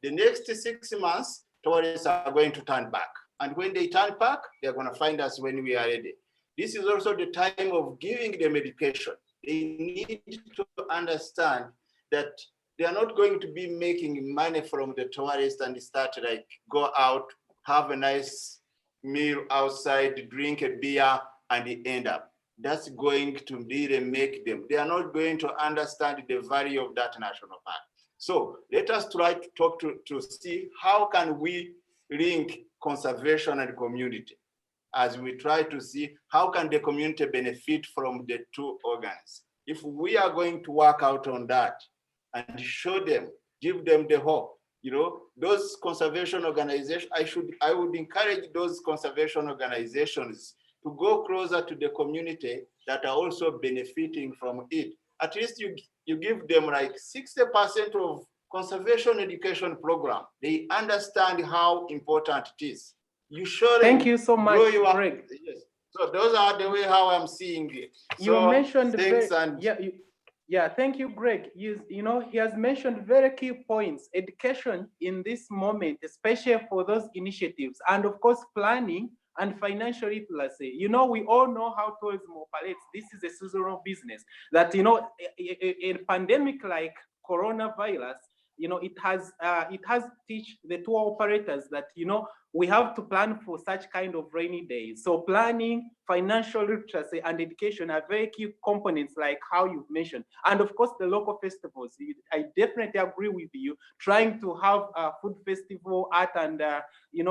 the next 6 months, tourists are going to turn back. And when they turn back, they're going to find us when we are ready. This is also the time of giving them education. They need to understand that they are not going to be making money from the tourists and start like go out, have a nice meal outside, drink a beer, and they end up. That's going to really make them, they are not going to understand the value of that national park. So let us try to talk to see how can we link conservation and community, as we try to see how can the community benefit from the two organs. If we are going to work out on that and show them, give them the hope, those conservation organizations, I would encourage those conservation organizations to go closer to the community that are also benefiting from it. At least you give them like 60% of conservation education program. They understand how important it is. You show them. Thank you so much, Greg. Yes. So those are the way how I'm seeing it. You mentioned thank you, Greg. He has mentioned very key points. Education in this moment, especially for those initiatives, and of course planning and financial literacy. We all know how tourism operates. This is a seasonal business that, a pandemic like coronavirus it has teach the tour operators that, we have to plan for such kind of rainy days. So planning, financial literacy, and education are very key components, like how you've mentioned. And of course, the local festivals. I definitely agree with you. Trying to have a food festival, art and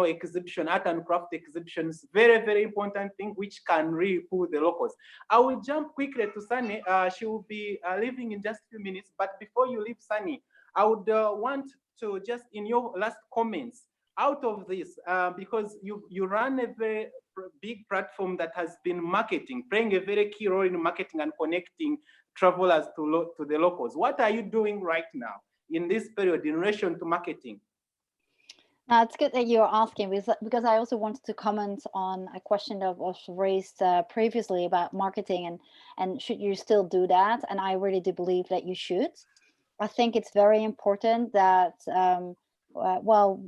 exhibition, art and craft exhibitions, very, very important thing, which can really pull the locals. I will jump quickly to Sunny. She will be leaving in just a few minutes. But before you leave, Sunny, I would want to just, in your last comments, out of this, because you run a very big platform that has been playing a very key role in marketing and connecting travelers to the locals. What are you doing right now in this period in relation to marketing? Now, it's good that you're asking, because I also wanted to comment on a question that was raised previously about marketing and should you still do that? And I really do believe that you should. I think it's very important that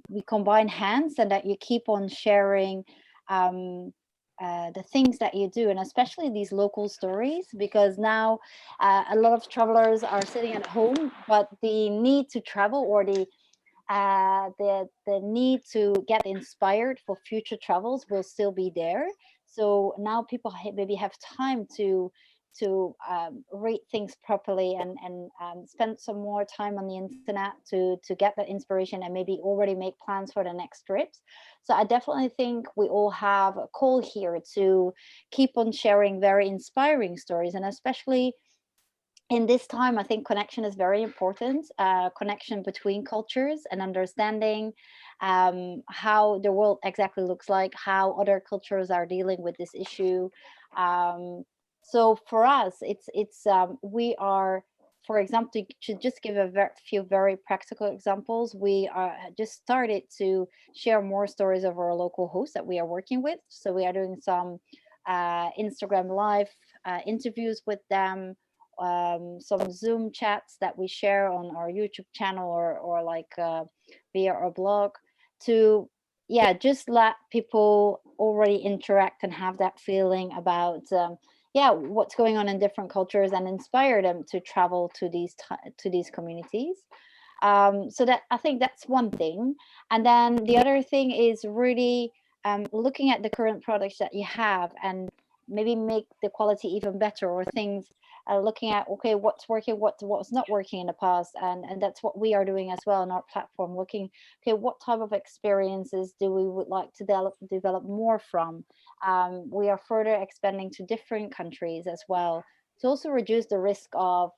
we combine hands and that you keep on sharing the things that you do, and especially these local stories, because now a lot of travelers are sitting at home, but the need to travel or the need to get inspired for future travels will still be there. So now people maybe have time to read things properly and spend some more time on the internet to get that inspiration and maybe already make plans for the next trips. So I definitely think we all have a call here to keep on sharing very inspiring stories, and especially in this time, I think connection is very important. Connection between cultures and understanding how the world exactly looks like, how other cultures are dealing with this issue. So for us, we are, for example, to just give a few very practical examples, we are just started to share more stories of our local hosts that we are working with. So we are doing some Instagram live interviews with them, some Zoom chats that we share on our YouTube channel or like via our blog, to just let people already interact and have that feeling about what's going on in different cultures and inspire them to travel to these communities. So that, I think that's one thing. And then the other thing is really looking at the current products that you have and maybe make the quality even better, or things looking at, okay, what's working, what's not working in the past, and that's what we are doing as well on our platform, looking, okay, what type of experiences do we would like to develop more from. We are further expanding to different countries as well to also reduce the risk of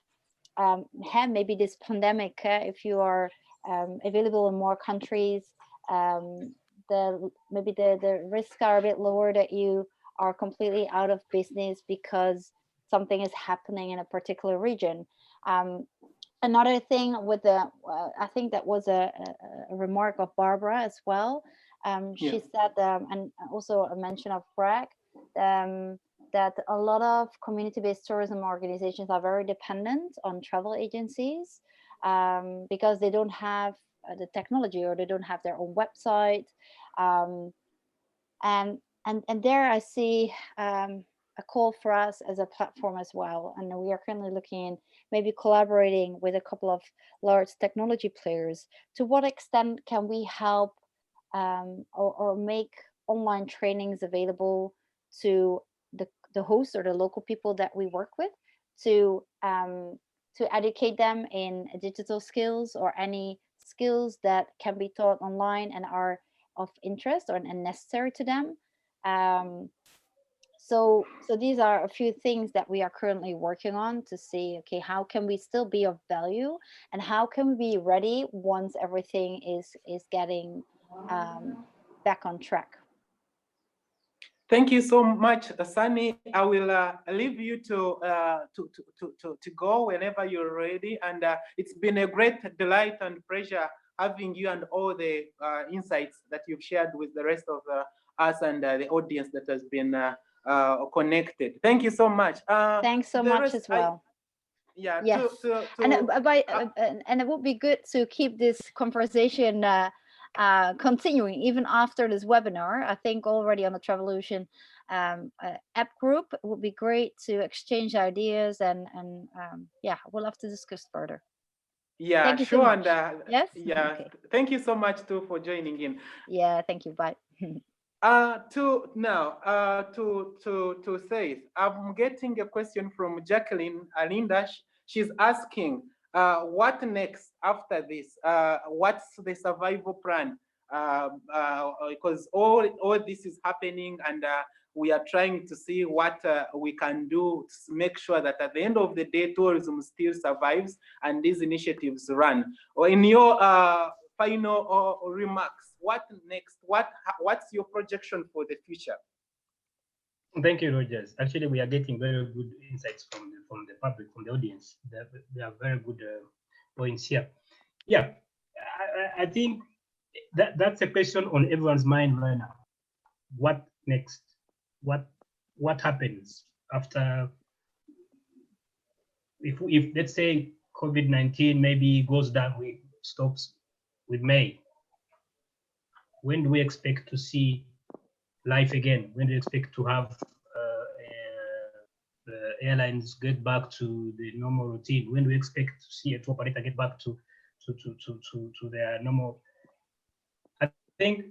maybe this pandemic. If you are available in more countries, maybe the risks are a bit lower that you are completely out of business because something is happening in a particular region. Another thing with I think that was a remark of Barbara as well. She said, and also a mention of Greg, that a lot of community-based tourism organizations are very dependent on travel agencies because they don't have the technology, or they don't have their own website. And there I see a call for us as a platform as well. And we are currently looking in maybe collaborating with a couple of large technology players. To what extent can we help or make online trainings available to the hosts or the local people that we work with, to educate them in digital skills or any skills that can be taught online and are of interest and necessary to them. So these are a few things that we are currently working on to see, okay, how can we still be of value, and how can we be ready once everything is getting back on track. Thank you so much, Sunny. I will leave you to go whenever you're ready. And it's been a great delight and pleasure having you and all the insights that you've shared with the rest of us and the audience that has been connected. Thank you so much. Thanks so much as well. Yes. And it would be good to keep this conversation continuing even after this webinar. I think already on the Travolution app group, it would be great to exchange ideas and we'll have to discuss further. Yeah, Thank you so sure. much. And Yes? yeah, Okay. thank you so much too for joining in. Yeah, thank you. Bye. To say, I'm getting a question from Jacqueline Alinda. She's asking, what next after this? What's the survival plan? Because all this is happening, and we are trying to see what we can do to make sure that at the end of the day, tourism still survives and these initiatives run. Or in your final remarks, what next? What's your projection for the future? Thank you, Rogers. Actually, we are getting very good insights from the public, from the audience. They are very good points here. Yeah, I think that's a question on everyone's mind right now. What next? What happens after? If let's say COVID-19 maybe goes down, we stops with May. When do we expect to see life again? When do we expect to have airlines get back to the normal routine? When do we expect to see a tour operator get back to their normal? I think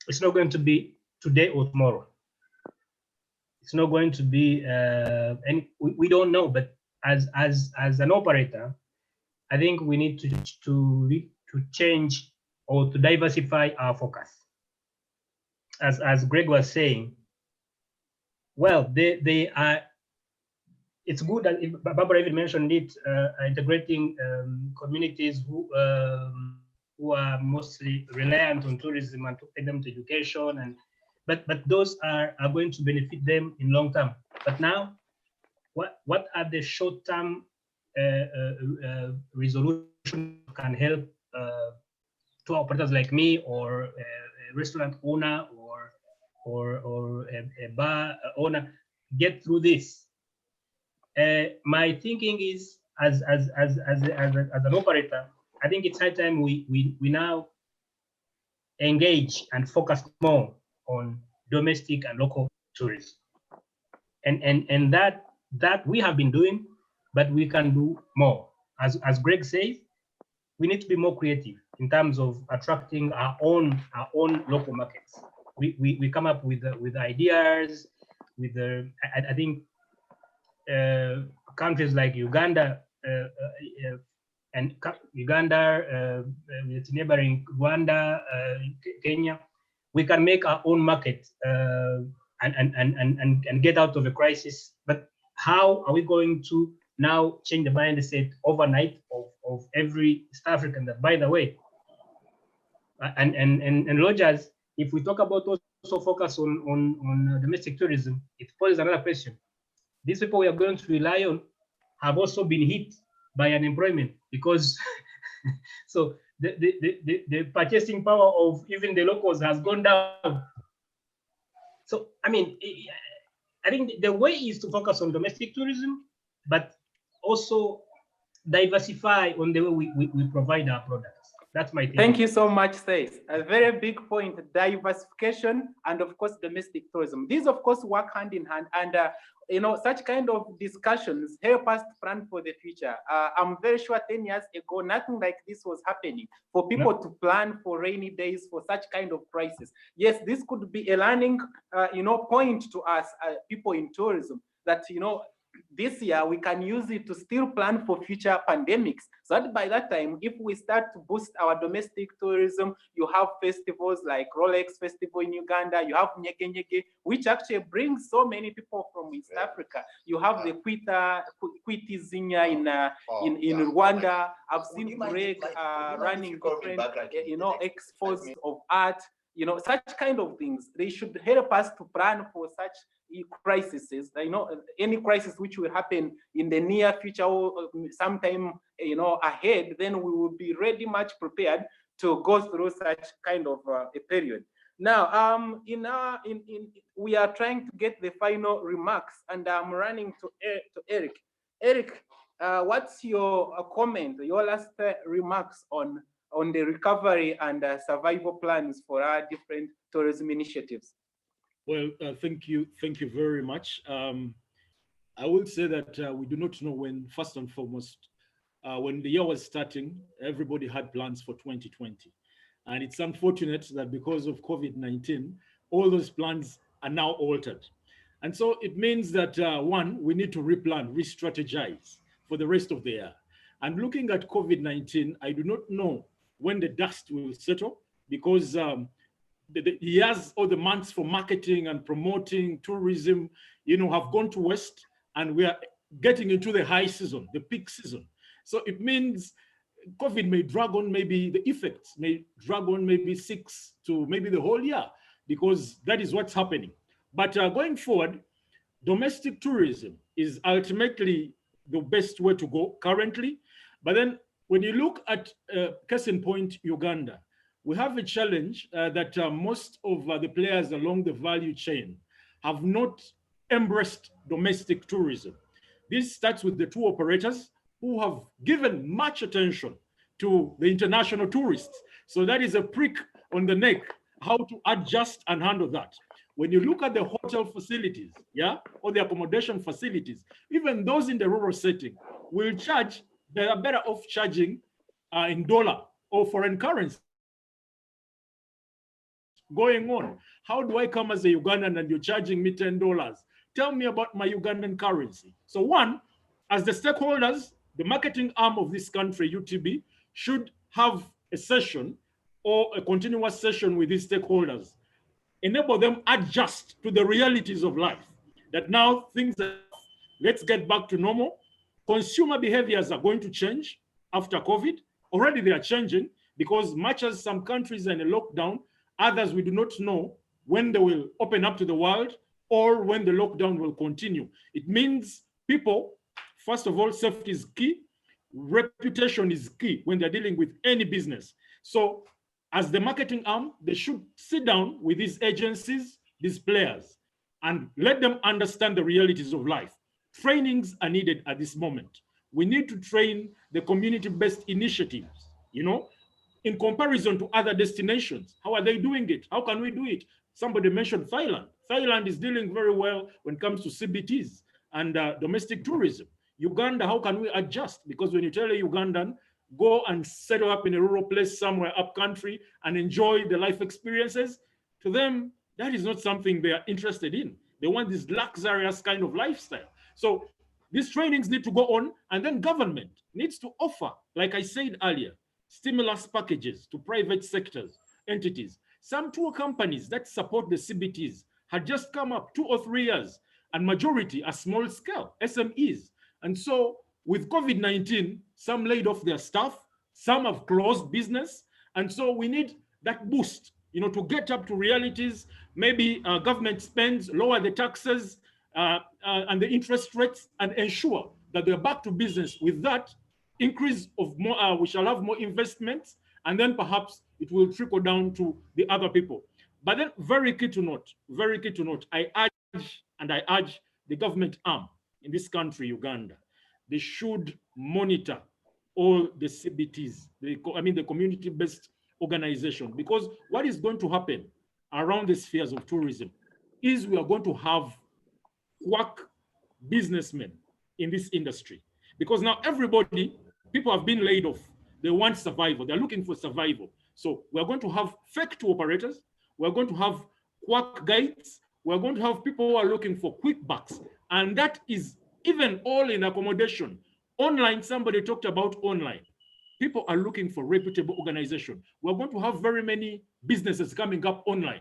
it's not going to be today or tomorrow. It's not going to be we don't know. But as an operator, I think we need to change or to diversify our focus. As Greg was saying, well, they are. It's good that Barbara even mentioned it, integrating communities who are mostly reliant on tourism and to take them to education, and but those are going to benefit them in long term. But now, what are the short term resolution can help tour operators like me, or a restaurant owner, or a bar owner get through this? My thinking is, as an operator, I think it's high time we now engage and focus more on domestic and local tourism, and that we have been doing, but we can do more. As Greg says, we need to be more creative in terms of attracting our own local markets. We come up with ideas, with I think countries like Uganda and Uganda, with neighboring Rwanda, Kenya, we can make our own market and get out of the crisis. But how are we going to now change the mindset overnight of every East African? That, by the way, and Rogers, if we talk about also focus on domestic tourism, it poses another question. These people we are going to rely on have also been hit by unemployment, because so the purchasing power of even the locals has gone down. So I mean, I think the way is to focus on domestic tourism, but also diversify on the way we provide our products. That's my thing. Thank you so much, Stace. A very big point: diversification and, of course, domestic tourism. These, of course, work hand in hand, and such kind of discussions help us to plan for the future. I'm very sure 10 years ago, nothing like this was happening for people to plan for rainy days, for such kind of crisis. Yes, this could be a learning, point to us, people in tourism, that this year we can use it to still plan for future pandemics, so that by that time, if we start to boost our domestic tourism, you have festivals like Rolex Festival in Uganda, you have Nyege Nyege, which actually brings so many people from East Africa. You have the Kwiti Zinya in Rwanda. I've seen Greg running different expos of art. Such kind of things, they should help us to plan for such crises. Any crisis which will happen in the near future or sometime ahead, then we will be ready, much prepared to go through such kind of a period. Now, we are trying to get the final remarks, and I'm running to Eric. Eric, what's your comment, your last remarks on the recovery and survival plans for our different tourism initiatives? Well, thank you very much. I will say that we do not know when, first and foremost, when the year was starting, everybody had plans for 2020. And it's unfortunate that because of COVID-19, all those plans are now altered. And so it means that one, we need to replan, re-strategize for the rest of the year. And looking at COVID-19, I do not know when the dust will settle, because the years or the months for marketing and promoting tourism, have gone to waste, and we are getting into the high season, the peak season. So it means COVID may drag on, maybe the effects may drag on maybe 6 to maybe the whole year, because that is what's happening. But going forward, domestic tourism is ultimately the best way to go currently. But then when you look at case in point, Uganda, we have a challenge that most of the players along the value chain have not embraced domestic tourism. This starts with the tour operators who have given much attention to the international tourists. So that is a prick on the neck, how to adjust and handle that. When you look at the hotel facilities, or the accommodation facilities, even those in the rural setting will charge, they are better off charging in dollar or foreign currency. Going on, how do I come as a Ugandan and you're charging me $10? Tell me about my Ugandan currency. So one, as the stakeholders, the marketing arm of this country, UTB, should have a session or a continuous session with these stakeholders, enable them adjust to the realities of life, that now things are, let's get back to normal. Consumer behaviors are going to change after COVID. Already they are changing, because much as some countries are in a lockdown, others we do not know when they will open up to the world or when the lockdown will continue. It means people, first of all, safety is key. Reputation is key when they're dealing with any business. So as the marketing arm, they should sit down with these agencies, these players, and let them understand the realities of life. Trainings are needed at this moment. We need to train the community-based initiatives, in comparison to other destinations. How are they doing it? How can we do it? Somebody mentioned Thailand. Thailand is dealing very well when it comes to CBTs and domestic tourism. Uganda, how can we adjust? Because when you tell a Ugandan, go and settle up in a rural place somewhere up country and enjoy the life experiences, to them, that is not something they are interested in. They want this luxurious kind of lifestyle. So these trainings need to go on, and then government needs to offer, like I said earlier, stimulus packages to private sectors, entities. Some tour companies that support the CBTs had just come up 2 or 3 years, and majority are small scale, SMEs. And so with COVID-19, some laid off their staff, some have closed business. And so we need that boost, to get up to realities. Maybe government spends, lower the taxes and the interest rates, and ensure that they're back to business. With that, increase of more, we shall have more investments, and then perhaps it will trickle down to the other people. But then very key to note, I urge the government arm in this country, Uganda, they should monitor all the CBTs, the community-based organization, because what is going to happen around the spheres of tourism is we are going to have quack businessmen in this industry, because now people have been laid off. They want survival. They're looking for survival. So we're going to have fake tour operators. We're going to have quack guides. We're going to have people who are looking for quick bucks. And that is even all in accommodation. Online, somebody talked about online. People are looking for reputable organization. We're going to have very many businesses coming up online,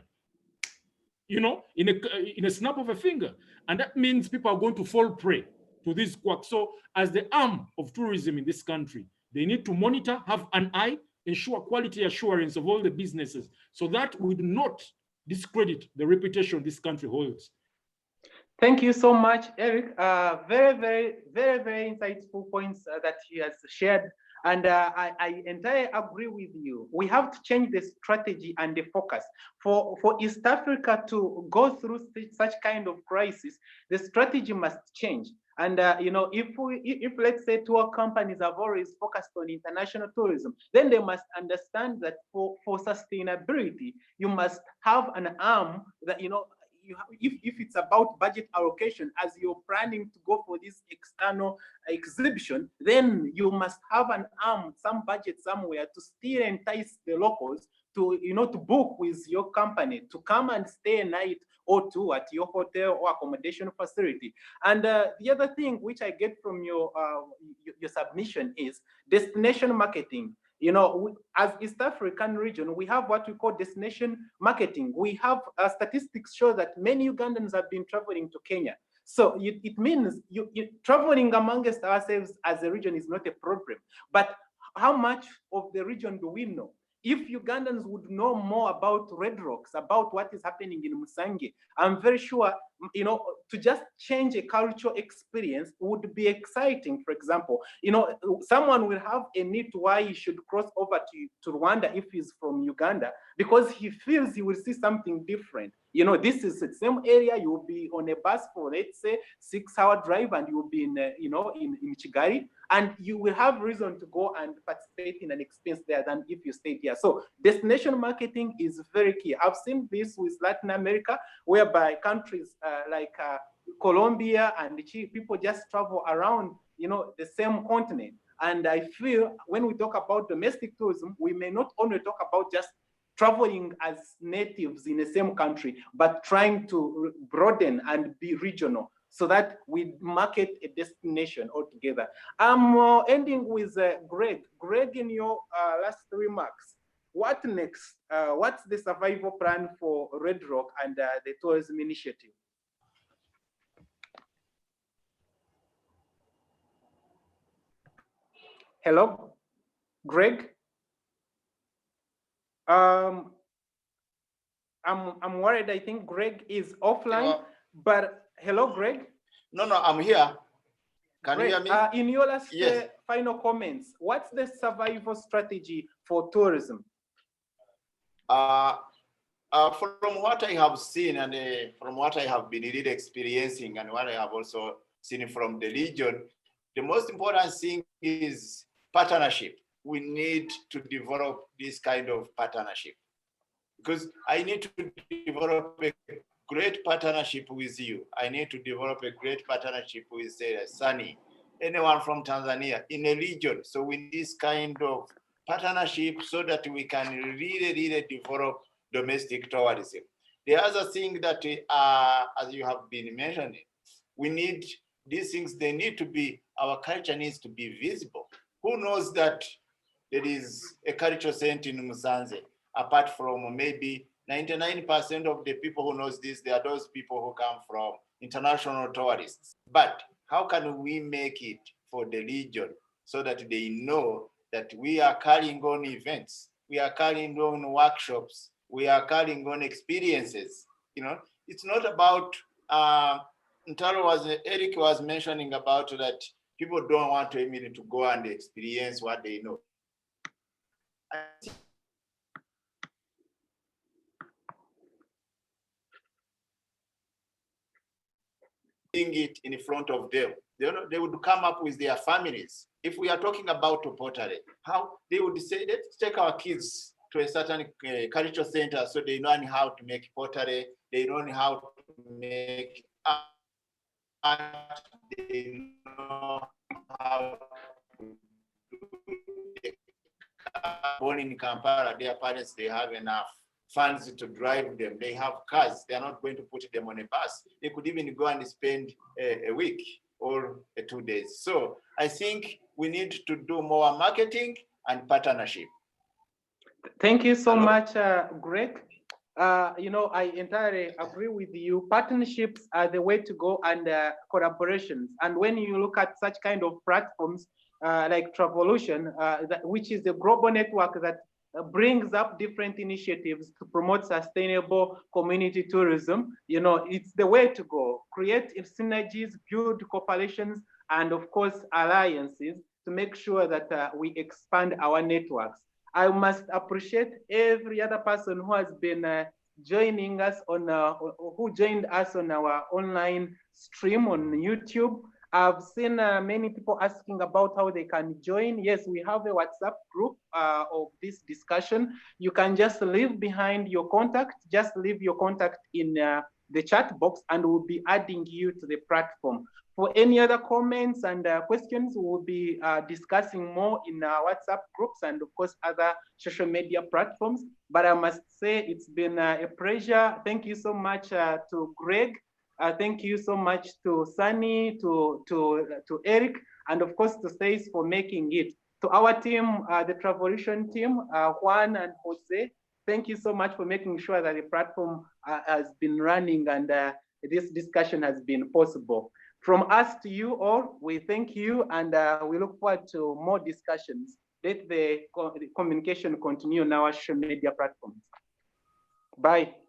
in a snap of a finger. And that means people are going to fall prey to these quacks. So as the arm of tourism in this country, they need to monitor, have an eye, ensure quality assurance of all the businesses, so that we do not discredit the reputation this country holds. Thank you so much, Eric. Very, very, very, very insightful points that he has shared. And I entirely agree with you. We have to change the strategy and the focus. For East Africa to go through such kind of crisis, the strategy must change. And if let's say tour companies have always focused on international tourism, then they must understand that for sustainability, you must have an arm that if it's about budget allocation, as you're planning to go for this external exhibition, then you must have an arm, some budget somewhere to still entice the locals to, to book with your company, to come and stay a night or two at your hotel or accommodation facility. And the other thing which I get from your submission is destination marketing. As East African region, we have what we call destination marketing. We have statistics show that many Ugandans have been traveling to Kenya. So it means you traveling amongst ourselves as a region is not a problem. But how much of the region do we know? If Ugandans would know more about Red Rocks, about what is happening in Musange, I'm very sure, to just change a cultural experience would be exciting. For example, someone will have a need why he should cross over to Rwanda if he's from Uganda, because he feels he will see something different. This is the same area. You will be on a bus for, let's say, 6-hour drive, and you will be in Kigali, and you will have reason to go and participate in an experience there than if you stayed here. So destination marketing is very key. I've seen this with Latin America, whereby countries like Colombia and Chile, people just travel around, the same continent. And I feel when we talk about domestic tourism, we may not only talk about just traveling as natives in the same country, but trying to broaden and be regional so that we market a destination altogether. I'm ending with Greg. Greg, in your last remarks, what next? What's the survival plan for Red Rock and the tourism initiative? Hello, Greg? I'm worried. I think Greg is offline. But hello, Greg. No, I'm here. Can Greg, you hear me? In your last Yes. final comments, what's the survival strategy for tourism? From what I have seen and from what I have been really experiencing and what I have also seen from the region, the most important thing is partnership. We need to develop this kind of partnership, because I need to develop a great partnership with you. I need to develop a great partnership with Sunny, anyone from Tanzania in a region. So we need this kind of partnership so that we can really develop domestic tourism. The other thing that, as you have been mentioning, we need these things, our culture needs to be visible. Who knows that there is a cultural center in Musanze, apart from maybe 99% of the people who knows this, they are those people who come from international tourists. But how can we make it for the region so that they know that we are carrying on events, we are carrying on workshops, we are carrying on experiences? It's not about, Eric was mentioning about that people don't want to immediately to go and experience what they know. It in front of them. They would come up with their families. If we are talking about pottery, how they would say, let's take our kids to a certain cultural center so they learn how to make pottery, they learn how to make art, they know how to do. Born in Kampala, their parents, they have enough funds to drive them. They have cars. They are not going to put them on a bus. They could even go and spend a week or 2 days. So I think we need to do more marketing and partnership. Thank you so much, Greg. I entirely agree with you. Partnerships are the way to go, and collaborations. And when you look at such kind of platforms like Travolution, which is a global network that brings up different initiatives to promote sustainable community tourism, it's the way to go. Create synergies, build cooperations, and of course, alliances to make sure that we expand our networks. I must appreciate every other person who has been joining us who joined us on our online stream on YouTube. I've seen many people asking about how they can join. Yes, we have a WhatsApp group of this discussion. You can just leave behind your contact. Just leave your contact in the chat box, and we'll be adding you to the platform. For any other comments and questions, we'll be discussing more in our WhatsApp groups and of course other social media platforms. But I must say it's been a pleasure. Thank you so much to Greg. Thank you so much to Sunny, to Eric, and of course to Stace for making it. To our team, the Travolution team, Juan and Jose, thank you so much for making sure that the platform has been running and this discussion has been possible. From us to you all, we thank you and we look forward to more discussions. Let the communication continue on our social media platforms. Bye.